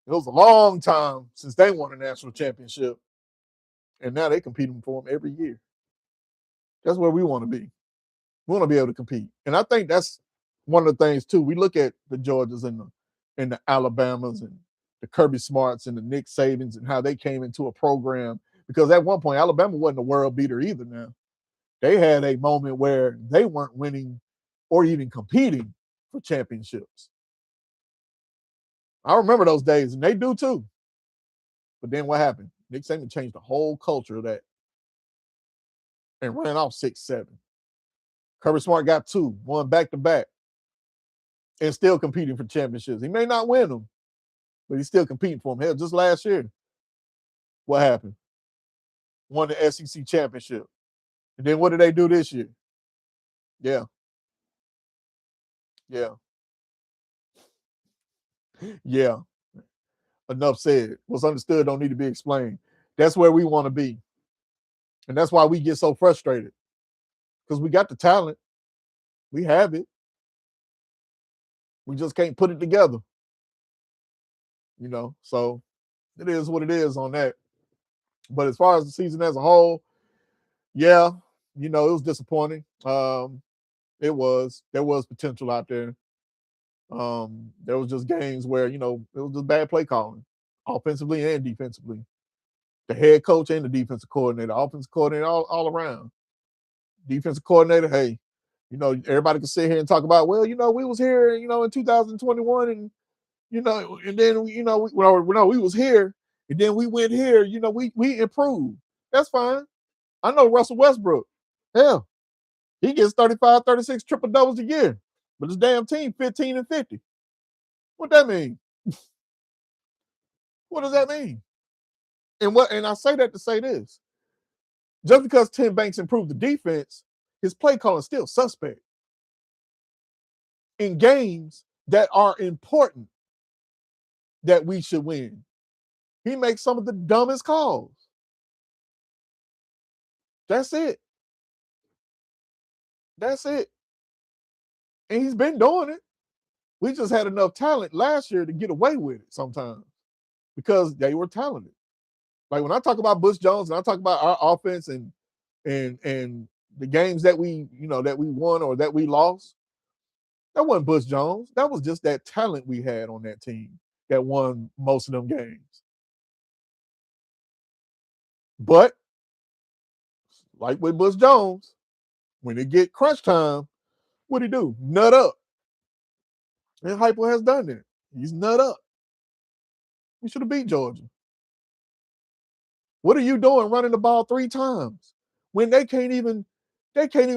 It was a long time since they won a national championship. And now they're competing for them every year. That's where we want to be. We want to be able to compete. And I think that's one of the things, too. We look at the Georgias and the Alabamas and the Kirby Smarts and the Nick Sabans and how they came into a program. Because at one point, Alabama wasn't a world beater either now. They had a moment where they weren't winning or even competing for championships. I remember those days, and they do too. But then what happened? Nick Saban changed the whole culture of that and ran off 6-7. Kirby Smart got 2, won back-to-back, and still competing for championships. He may not win them, but he's still competing for them. Hell, just last year, what happened? Won the SEC championship. And then what did they do this year? Yeah. Enough said. What's understood don't need to be explained. That's where we want to be. And that's why we get so frustrated. Because we got the talent. We have it. We just can't put it together. So it is what it is on that. But as far as the season as a whole, yeah, it was disappointing. There was potential out there. There was just games where, it was just bad play calling, offensively and defensively. The head coach and the defensive coordinator, offensive coordinator, all around. Defensive coordinator, hey, everybody can sit here and talk about, well, we was here, in 2021 and, and then, we was here and then we went here, we improved. That's fine. I know Russell Westbrook. Hell, he gets 35, 36 triple doubles a year, but his damn team 15 and 50. What that mean? What does that mean? And I say that to say this. Just because Tim Banks improved the defense, his play calling is still suspect. In games that are important that we should win, he makes some of the dumbest calls. That's it. And he's been doing it. We just had enough talent last year to get away with it sometimes because they were talented. Like when I talk about Butch Jones and I talk about our offense and the games that we won or that we lost, that wasn't Butch Jones. That was just that talent we had on that team that won most of them games. But like with Butch Jones, when it get crunch time, what he do? Nut up. And Heupel has done that. He's nut up. We should have beat Georgia. What are you doing running the ball 3 times when they can't even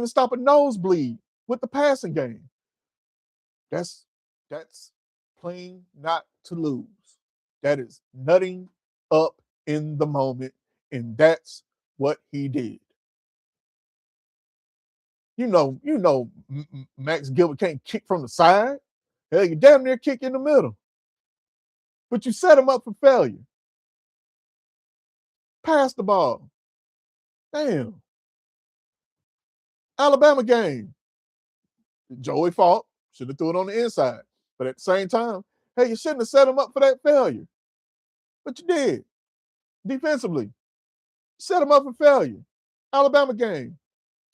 stop a nosebleed with the passing game? That's playing not to lose. That is nutting up in the moment, and that's what he did. Max Gilbert can't kick from the side. Hell, you damn near kick in the middle. But you set him up for failure. Pass the ball. Damn. Alabama game. Joey fought. Should have threw it on the inside. But at the same time, hey, you shouldn't have set him up for that failure. But you did. Defensively. Set him up for failure. Alabama game.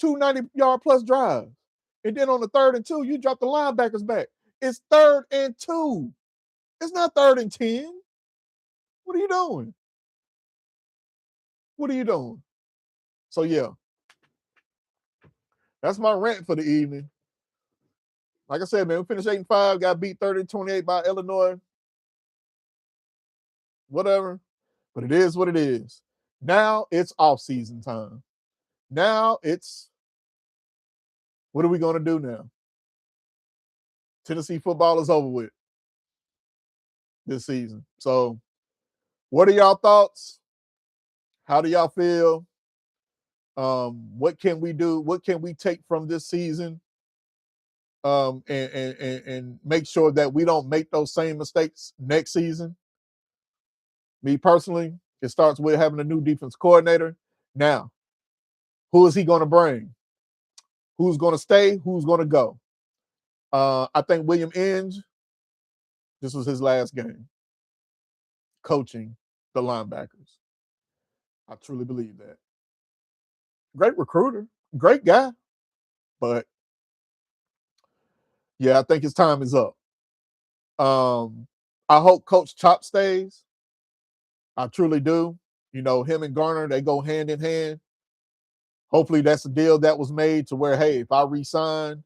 2 90-yard plus drives. And then on the 3rd and 2, you drop the linebackers back. It's 3rd and 2. It's not 3rd and 10. What are you doing? So, yeah. That's my rant for the evening. Like I said, man, we finished 8-5, got beat 30-28 by Illinois. Whatever. But it is what it is. Now it's off-season time. Now it's, what are we going to do now? Tennessee football is over with this season. So, what are y'all thoughts? How do y'all feel? What can we do? What can we take from this season? And make sure that we don't make those same mistakes next season. Me personally, it starts with having a new defense coordinator. Now, who is he going to bring? Who's going to stay? Who's going to go? I think William Inge, this was his last game coaching the linebackers. I truly believe that. Great recruiter, great guy, but yeah, I think his time is up. I hope Coach Chop stays. I truly do. You know, him and Garner, they go hand in hand. Hopefully that's a deal that was made to where, hey, if I resign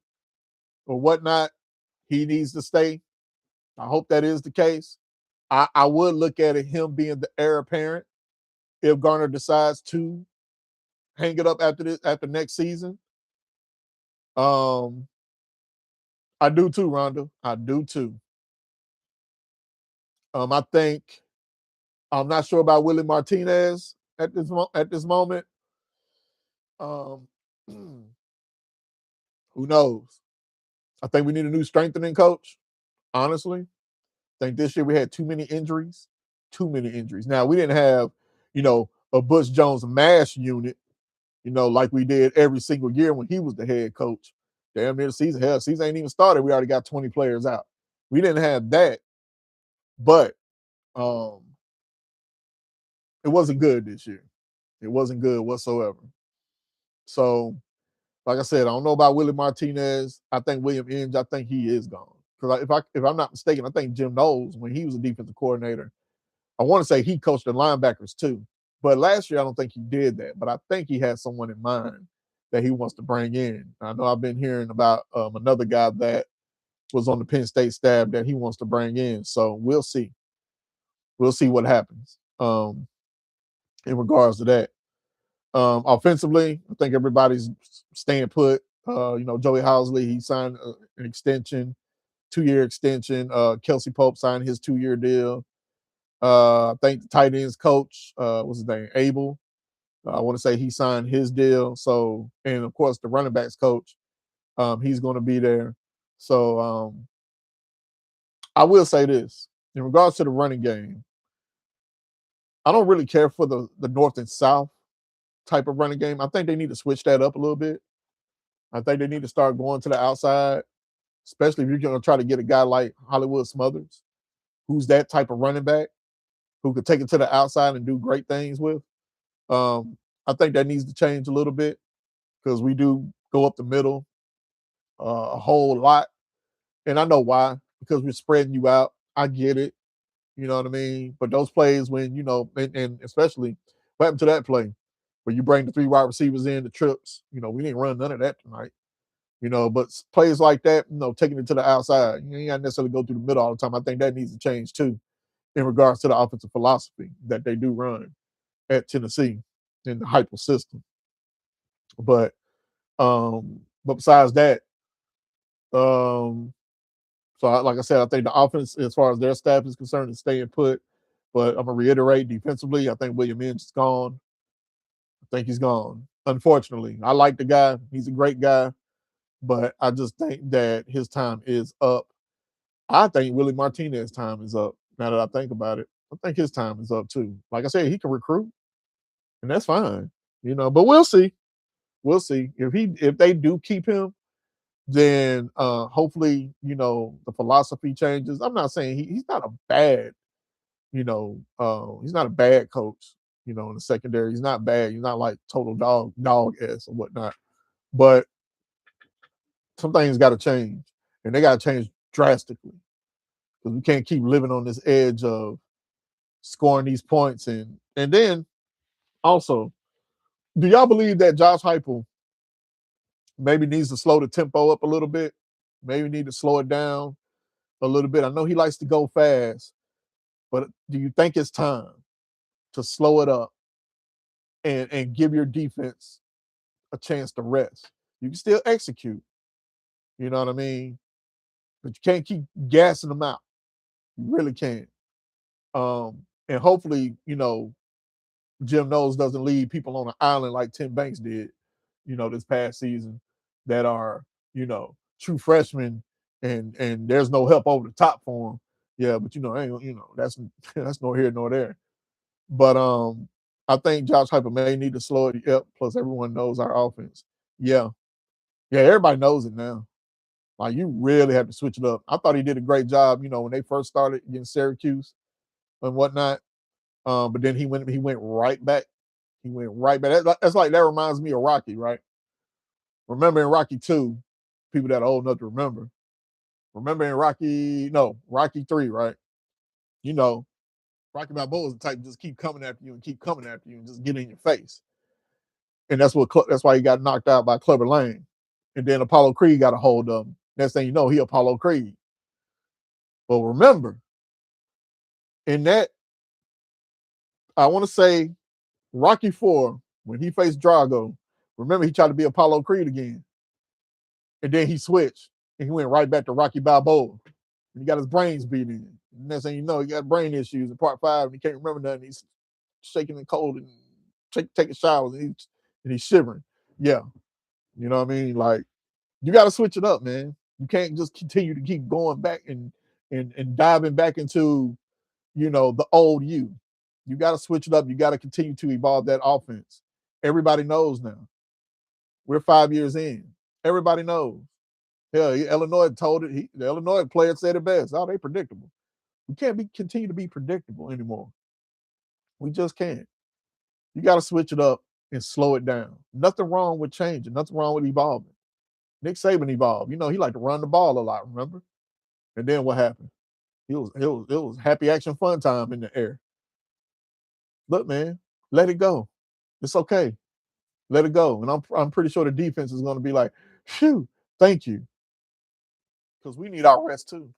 or whatnot, he needs to stay. I hope that is the case. I would look at it, him being the heir apparent if Garner decides to hang it up after next season. I do too, Rhonda. I do too. I think I'm not sure about Willie Martinez at this moment. Who knows? I think we need a new strengthening coach. Honestly, I think this year we had too many injuries. Too many injuries. Now we didn't have, a Butch Jones mash unit, like we did every single year when he was the head coach. Damn near the season. Hell, season ain't even started. We already got 20 players out. We didn't have that, but it wasn't good this year. It wasn't good whatsoever. So, like I said, I don't know about Willie Martinez. I think William Inge, I think he is gone. Because if I'm not mistaken, I think Jim Knowles, when he was a defensive coordinator, I want to say he coached the linebackers too. But last year, I don't think he did that. But I think he has someone in mind that he wants to bring in. I know I've been hearing about another guy that was on the Penn State staff that he wants to bring in. So we'll see. We'll see what happens in regards to that. Offensively, I think everybody's staying put. Joey Housley, he signed an extension, 2-year extension. Kelsey Pope signed his 2-year deal. I think the tight ends coach, what's his name, Abel. I want to say he signed his deal. So, and of course, the running backs coach, he's going to be there. So, I will say this in regards to the running game. I don't really care for the North and South type of running game. I think they need to switch that up a little bit. I think they need to start going to the outside, especially if you're going to try to get a guy like Hollywood Smothers, who's that type of running back, who could take it to the outside and do great things with. I think that needs to change a little bit because we do go up the middle a whole lot. And I know why, because we're spreading you out. I get it. You know what I mean? But those plays when, and especially what happened to that play where you bring the 3 wide receivers in, the trips, we didn't run none of that tonight. But plays like that, taking it to the outside, you ain't got to necessarily go through the middle all the time. I think that needs to change too in regards to the offensive philosophy that they do run at Tennessee in the hyper system. But besides that, so like I said, I think the offense, as far as their staff is concerned, is staying put. But I'm gonna reiterate, defensively, I think William Inge is gone. I think he's gone. Unfortunately, I like the guy; he's a great guy, but I just think that his time is up. I think Willie Martinez's time is up. Now that I think about it, I think his time is up too. Like I said, he can recruit, and that's fine, But we'll see. We'll see if they do keep him, then hopefully the philosophy changes. I'm not saying he's not a bad, he's not a bad coach. In the secondary, he's not bad. He's not like total dog ass or whatnot. But some things got to change, and they got to change drastically because we can't keep living on this edge of scoring these points. And then also, do y'all believe that Josh Heupel maybe needs to slow the tempo up a little bit? Maybe need to slow it down a little bit. I know he likes to go fast, but do you think it's time to slow it up and give your defense a chance to rest. You can still execute, you know what I mean? But you can't keep gassing them out. You really can't. And hopefully, Jim Knowles doesn't leave people on an island like Tim Banks did, this past season that are, true freshmen and there's no help over the top for them. Yeah, but ain't that's that's nor here nor there. But I think Josh Heupel may need to slow it up. Plus, everyone knows our offense. Yeah, yeah, everybody knows it now. Like you really have to switch it up. I thought he did a great job. When they first started against Syracuse and whatnot. But then he went right back. He went right back. That's like that reminds me of Rocky, right? Remember in Rocky 2, people that are old enough to remember. Remember in Rocky 3, right? You know, Rocky Balboa is the type to just keep coming after you and keep coming after you and just get in your face. And that's why he got knocked out by Clubber Lang. And then Apollo Creed got a hold of him. Next thing you know, he Apollo Creed. But remember, in that, I want to say Rocky 4, when he faced Drago, remember he tried to be Apollo Creed again. And then he switched and he went right back to Rocky Balboa. And he got his brains beat in. And next thing you know, he got brain issues in part 5 and he can't remember nothing. He's shaking and cold and taking showers and he's shivering. Yeah. You know what I mean? Like, you got to switch it up, man. You can't just continue to keep going back and diving back into, the old you. You got to switch it up. You got to continue to evolve that offense. Everybody knows now. We're 5 years in. Everybody knows. Hell, Illinois told it. The Illinois player said it best. Oh, they predictable. We can't continue to be predictable anymore. We just can't. You got to switch it up and slow it down. Nothing wrong with changing. Nothing wrong with evolving. Nick Saban evolved. He liked to run the ball a lot, remember? And then what happened? It was happy action fun time in the air. Look, man, let it go. It's okay. Let it go. And I'm pretty sure the defense is going to be like, phew, thank you. Because we need our rest too.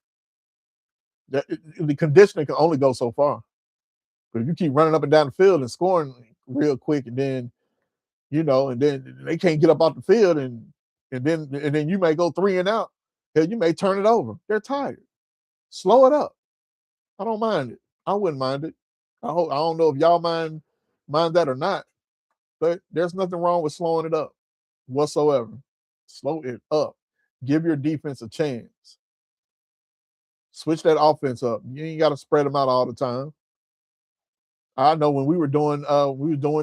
The conditioning can only go so far. But if you keep running up and down the field and scoring real quick, and then, and then they can't get up off the field, and then you may go 3 and out. Hell, you may turn it over. They're tired. Slow it up. I don't mind it. I wouldn't mind it. I don't know if y'all mind that or not, but there's nothing wrong with slowing it up whatsoever. Slow it up. Give your defense a chance. Switch that offense up. You ain't got to spread them out all the time. I know when we were doing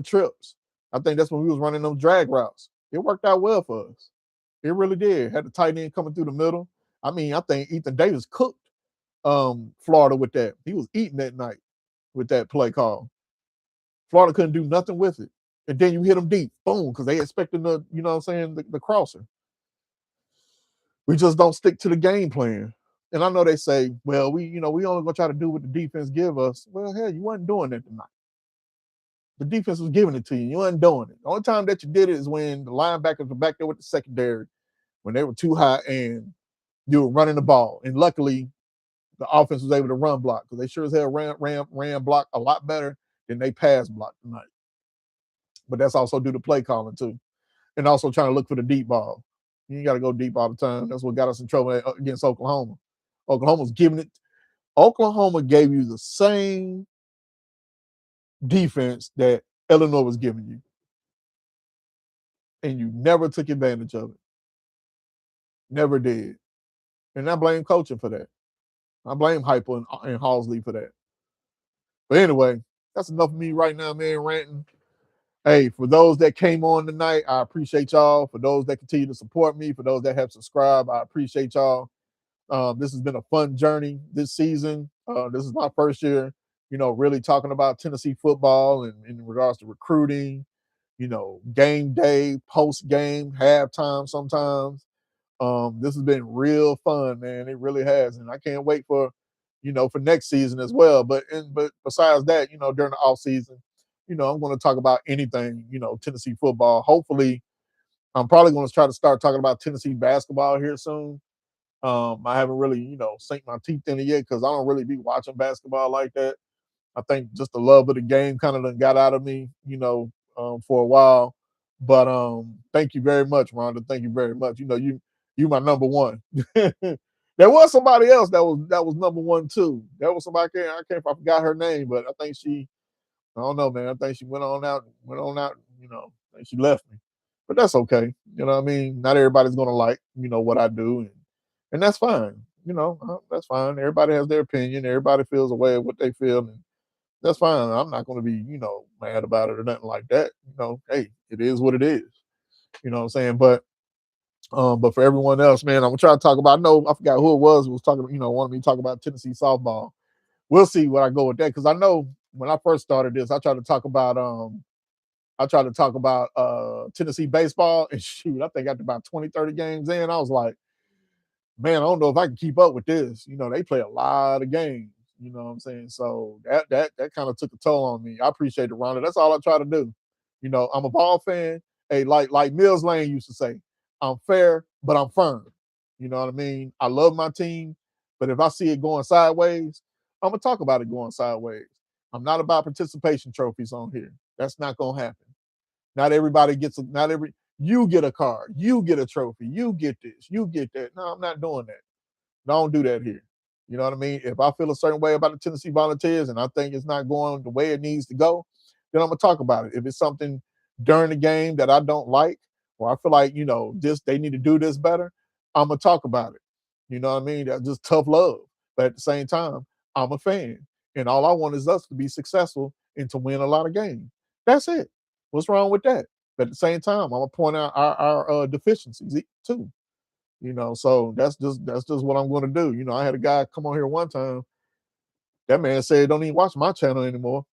trips. I think that's when we was running them drag routes. It worked out well for us. It really did. Had the tight end coming through the middle. I mean, I think Ethan Davis cooked Florida with that. He was eating that night with that play call. Florida couldn't do nothing with it. And then you hit them deep, boom, because they expecting the crosser. We just don't stick to the game plan. And I know they say, well, we only gonna try to do what the defense give us. Well, hell, you wasn't doing that tonight. The defense was giving it to you. You wasn't doing it. The only time that you did it is when the linebackers were back there with the secondary, when they were too high and you were running the ball. And luckily, the offense was able to run block because they sure as hell ran block a lot better than they pass block tonight. But that's also due to play calling too. And also trying to look for the deep ball. You got to go deep all the time. That's what got us in trouble against Oklahoma. Oklahoma's giving it. Oklahoma gave you the same defense that Illinois was giving you. And you never took advantage of it. Never did. And I blame coaching for that. I blame Heupel and Halsley for that. But anyway, that's enough of me right now, man, ranting. Hey, for those that came on tonight, I appreciate y'all. For those that continue to support me, for those that have subscribed, I appreciate y'all. This has been a fun journey this season. This is my first year, really talking about Tennessee football and in regards to recruiting, game day, post game, halftime sometimes. This has been real fun, man. It really has. And I can't wait for next season as well. But besides that, during the off season, I'm going to talk about anything, Tennessee football. Hopefully, I'm probably going to try to start talking about Tennessee basketball here soon. I haven't really, sink my teeth in it yet because I don't really be watching basketball like that. I think just the love of the game kind of got out of me, for a while. But thank you very much, Rhonda. Thank you very much. You my number one. There was somebody else that was number one too. There was somebody I forgot her name, but I think I don't know, man. I think she went on out. I think she left me, but that's okay. You know what I mean? Not everybody's gonna like what I do, and that's fine. That's fine. Everybody has their opinion. Everybody feels a way of what they feel, and that's fine. I'm not gonna be mad about it or nothing like that. Hey, it is what it is. You know what I'm saying? But for everyone else, man, I'm gonna try to talk about. I know I forgot who it was who was talking. Wanted me to talk about Tennessee softball. We'll see what I go with that because I know when I first started this, I tried to talk about Tennessee baseball, and shoot, I think after about 20, 30 games in, I was like, man, I don't know if I can keep up with this. They play a lot of games. You know what I'm saying? So that kind of took a toll on me. I appreciate it, Rhonda. That's all I try to do. I'm a ball fan. Hey, like Mills Lane used to say, I'm fair, but I'm firm. You know what I mean? I love my team, but if I see it going sideways, I'm gonna talk about it going sideways. I'm not about participation trophies on here. That's not gonna happen. Not everybody gets not every you get a card, you get a trophy, you get this, you get that. No, I'm not doing that. Don't do that here. You know what I mean? If I feel a certain way about the Tennessee Volunteers and I think it's not going the way it needs to go, then I'm gonna talk about it. If it's something during the game that I don't like, or I feel like this they need to do this better, I'm gonna talk about it. You know what I mean? That's just tough love. But at the same time, I'm a fan, and all I want is us to be successful and to win a lot of games. That's it. What's wrong with that? But at the same time, I'm gonna point out our deficiencies too. So that's just what I'm going to do. I had a guy come on here one time. That man said don't even watch my channel anymore,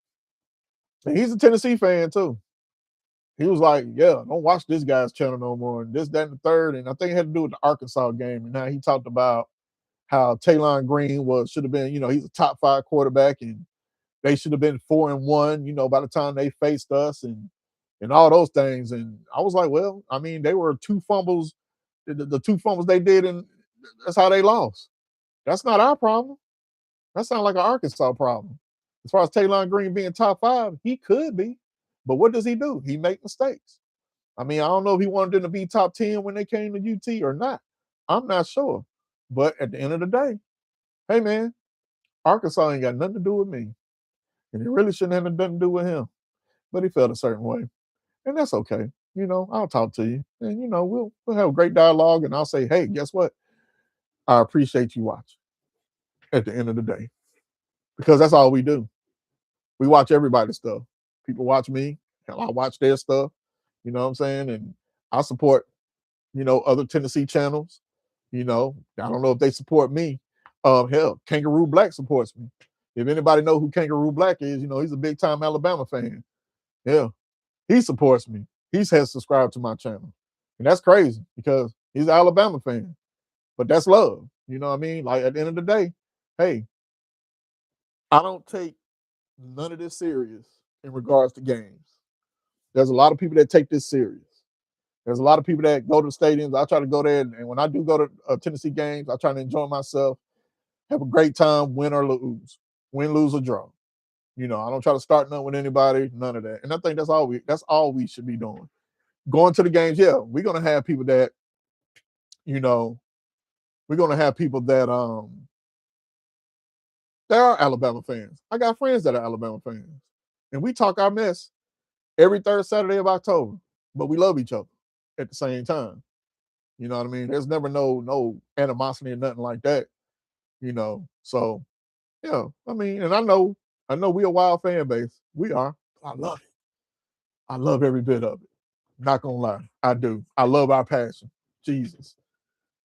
and he's a Tennessee fan too. He was like, "Yeah, don't watch this guy's channel no more." And this, that, and the third. And I think it had to do with the Arkansas game. And now he talked about how Taylon Green should have been. He's a top 5 quarterback, and they should have been 4-1. By the time they faced us, and all those things. And I was like, well, I mean, they were 2 fumbles. The 2 fumbles they did, and that's how they lost. That's not our problem. That sounds like an Arkansas problem. As far as Taylon Green being top 5, he could be. But what does he do? He make mistakes. I mean, I don't know if he wanted them to be top 10 when they came to UT or not. I'm not sure. But at the end of the day, hey, man, Arkansas ain't got nothing to do with me. And it really shouldn't have nothing to do with him. But he felt a certain way. And that's okay. I'll talk to you. And, we'll have a great dialogue. And I'll say, hey, guess what? I appreciate you watching at the end of the day. Because that's all we do. We watch everybody's stuff. People watch me, hell, I watch their stuff. You know what I'm saying? And I support, other Tennessee channels. I don't know if they support me. Hell, Kangaroo Black supports me. If anybody know who Kangaroo Black is, he's a big time Alabama fan. Yeah, he supports me. He has subscribed to my channel. And that's crazy because he's an Alabama fan. But that's love. You know what I mean? Like at the end of the day, hey, I don't take none of this serious in regards to games. There's a lot of people that take this serious. There's a lot of people that go to stadiums. I try to go there, and when I do go to Tennessee games, I try to enjoy myself, have a great time, win or lose, or draw. I don't try to start nothing with anybody, none of that. And I think that's all we should be doing. Going to the games, yeah, we're gonna have people that, you know, we're gonna have people that are Alabama fans. I got friends that are Alabama fans, and we talk our mess every third Saturday of October, but we love each other at the same time. You know what I mean? There's never no animosity or nothing like that. So yeah, I mean, and I know we a wild fan base. We are. I love it. I love every bit of it. Not gonna lie, I do. I love our passion. Jesus,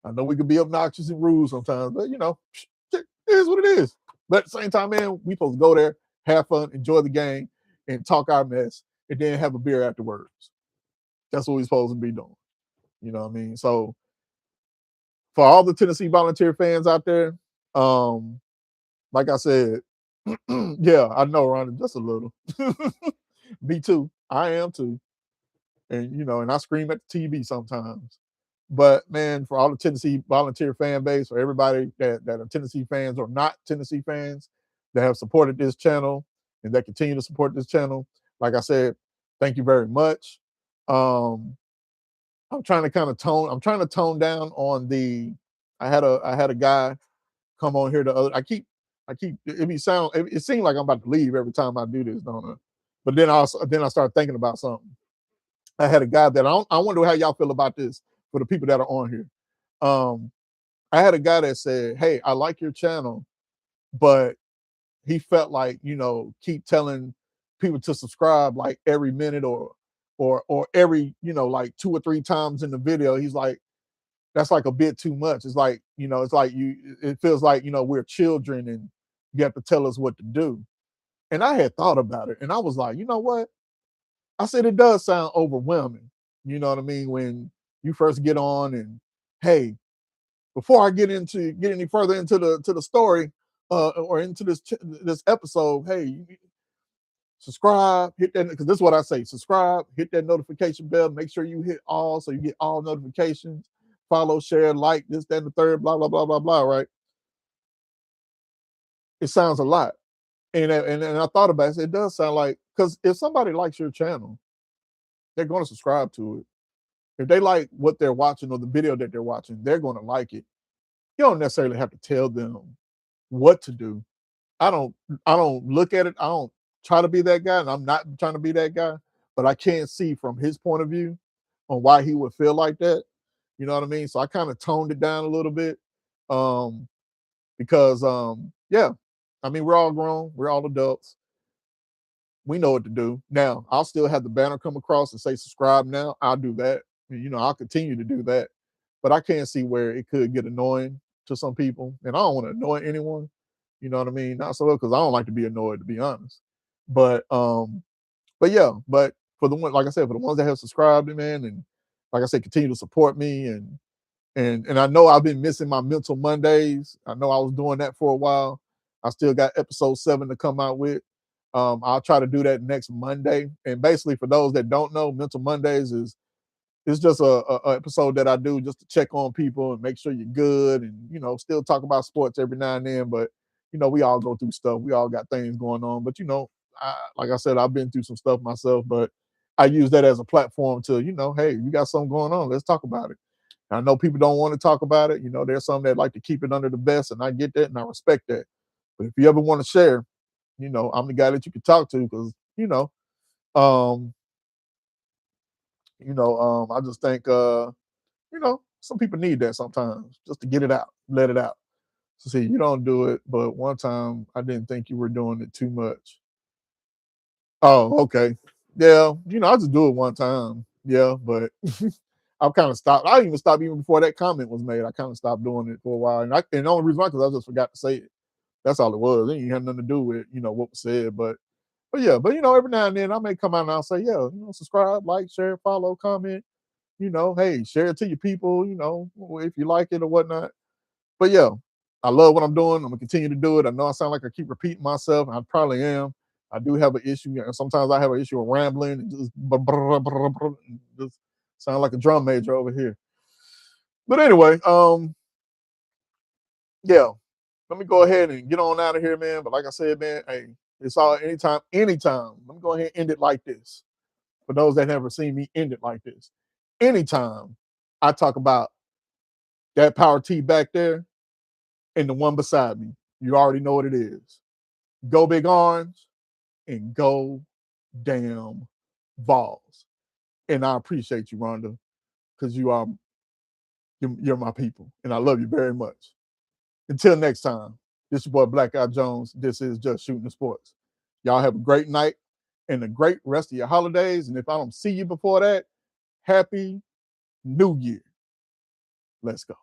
I know we can be obnoxious and rude sometimes, but it is what it is. But at the same time, man, we supposed to go there, have fun, enjoy the game, and talk our mess, and then have a beer afterwards. That's what we're supposed to be doing. You know what I mean? So for all the Tennessee Volunteer fans out there, like I said, yeah, I know, Ronnie, just a little. Me too. I am too. And and I scream at the TV sometimes. But man, for all the Tennessee Volunteer fan base, for everybody that are Tennessee fans or not Tennessee fans that have supported this channel and that continue to support this channel, like I said, thank you very much. Um, I'm trying to kind of tone. I'm trying to tone down on the. I had a guy come on here the other. I keep. It seems like I'm about to leave every time I do this, don't I? But then I start thinking about something. I had a guy that I wonder how y'all feel about this for the people that are on here. Um, I had a guy that said, "Hey, I like your channel, but he felt like keep telling people to subscribe like every minute or every like 2 or 3 times in the video. He's like, that's like a bit too much. It's like it's like it feels like we're children and you have to tell us what to do." And I had thought about it, and I was like, you know what? I said it does sound overwhelming. You know what I mean? When you first get on and, hey, before I get any further into the story or into this episode, hey, subscribe, hit that, because this is what I say: subscribe, hit that notification bell, make sure you hit all so you get all notifications, follow, share, like this, that, and the third, blah blah blah blah blah. Right? It sounds a lot, and I thought about it. It does sound like, because if somebody likes your channel, they're going to subscribe to it. If they like what they're watching or the video that they're watching, they're going to like it. You don't necessarily have to tell them what to do. I don't I don't look at it. I don't try to be that guy, and I'm not trying to be that guy, but I can see from his point of view on why he would feel like that. You know what I mean? So I kind of toned it down a little bit. Um, because yeah, I mean, we're all grown, we're all adults. We know what to do. Now, I'll still have the banner come across and say subscribe now. I'll do that. I'll continue to do that. But I can see where it could get annoying to some people. And I don't want to annoy anyone. You know what I mean? Not so well, because I don't like to be annoyed, to be honest. But yeah, but for the one, like I said, for the ones that have subscribed, man, and like I said, continue to support me and I know I've been missing my mental Mondays. I know I was doing that for a while. I still got episode 7 to come out with. I'll try to do that next Monday. And basically, for those that don't know, Mental Mondays is it's just a episode that I do just to check on people and make sure you're good, and still talk about sports every now and then. But we all go through stuff. We all got things going on. But like I said, I've been through some stuff myself. But I use that as a platform to hey, you got something going on. Let's talk about it. I know people don't want to talk about it. There's some that like to keep it under the vest, and I get that and I respect that. But if you ever want to share, I'm the guy that you can talk to, because um, I just think some people need that sometimes just to get it out, let it out. So see, you don't do it, but one time I didn't think you were doing it too much. Oh, okay. Yeah, I just do it one time. Yeah, but I've kind of stopped. I even stopped even before that comment was made. I kind of stopped doing it for a while, and the only reason why, because I just forgot to say it. That's all it was. It didn't have nothing to do with what was said, but yeah, but every now and then I may come out and I'll say, yeah, subscribe, like, share, follow, comment. Hey, share it to your people. If you like it or whatnot. But yeah, I love what I'm doing. I'm gonna continue to do it. I know I sound like I keep repeating myself. I probably am. I do have an issue. Sometimes I have an issue with rambling and just sound like a drum major over here. But anyway, yeah, let me go ahead and get on out of here, man. But like I said, man, hey, it's all anytime. Let me go ahead and end it like this. For those that never seen me end it like this, anytime I talk about that power T back there and the one beside me, you already know what it is. Go Big Orange and go damn Vols. And I appreciate you, Rhonda, because you're my people, and I love you very much. Until next time, this is your boy Black Eye Jones. This is Just Shooting the Sports. Y'all have a great night and a great rest of your holidays. And if I don't see you before that, Happy New Year. Let's go.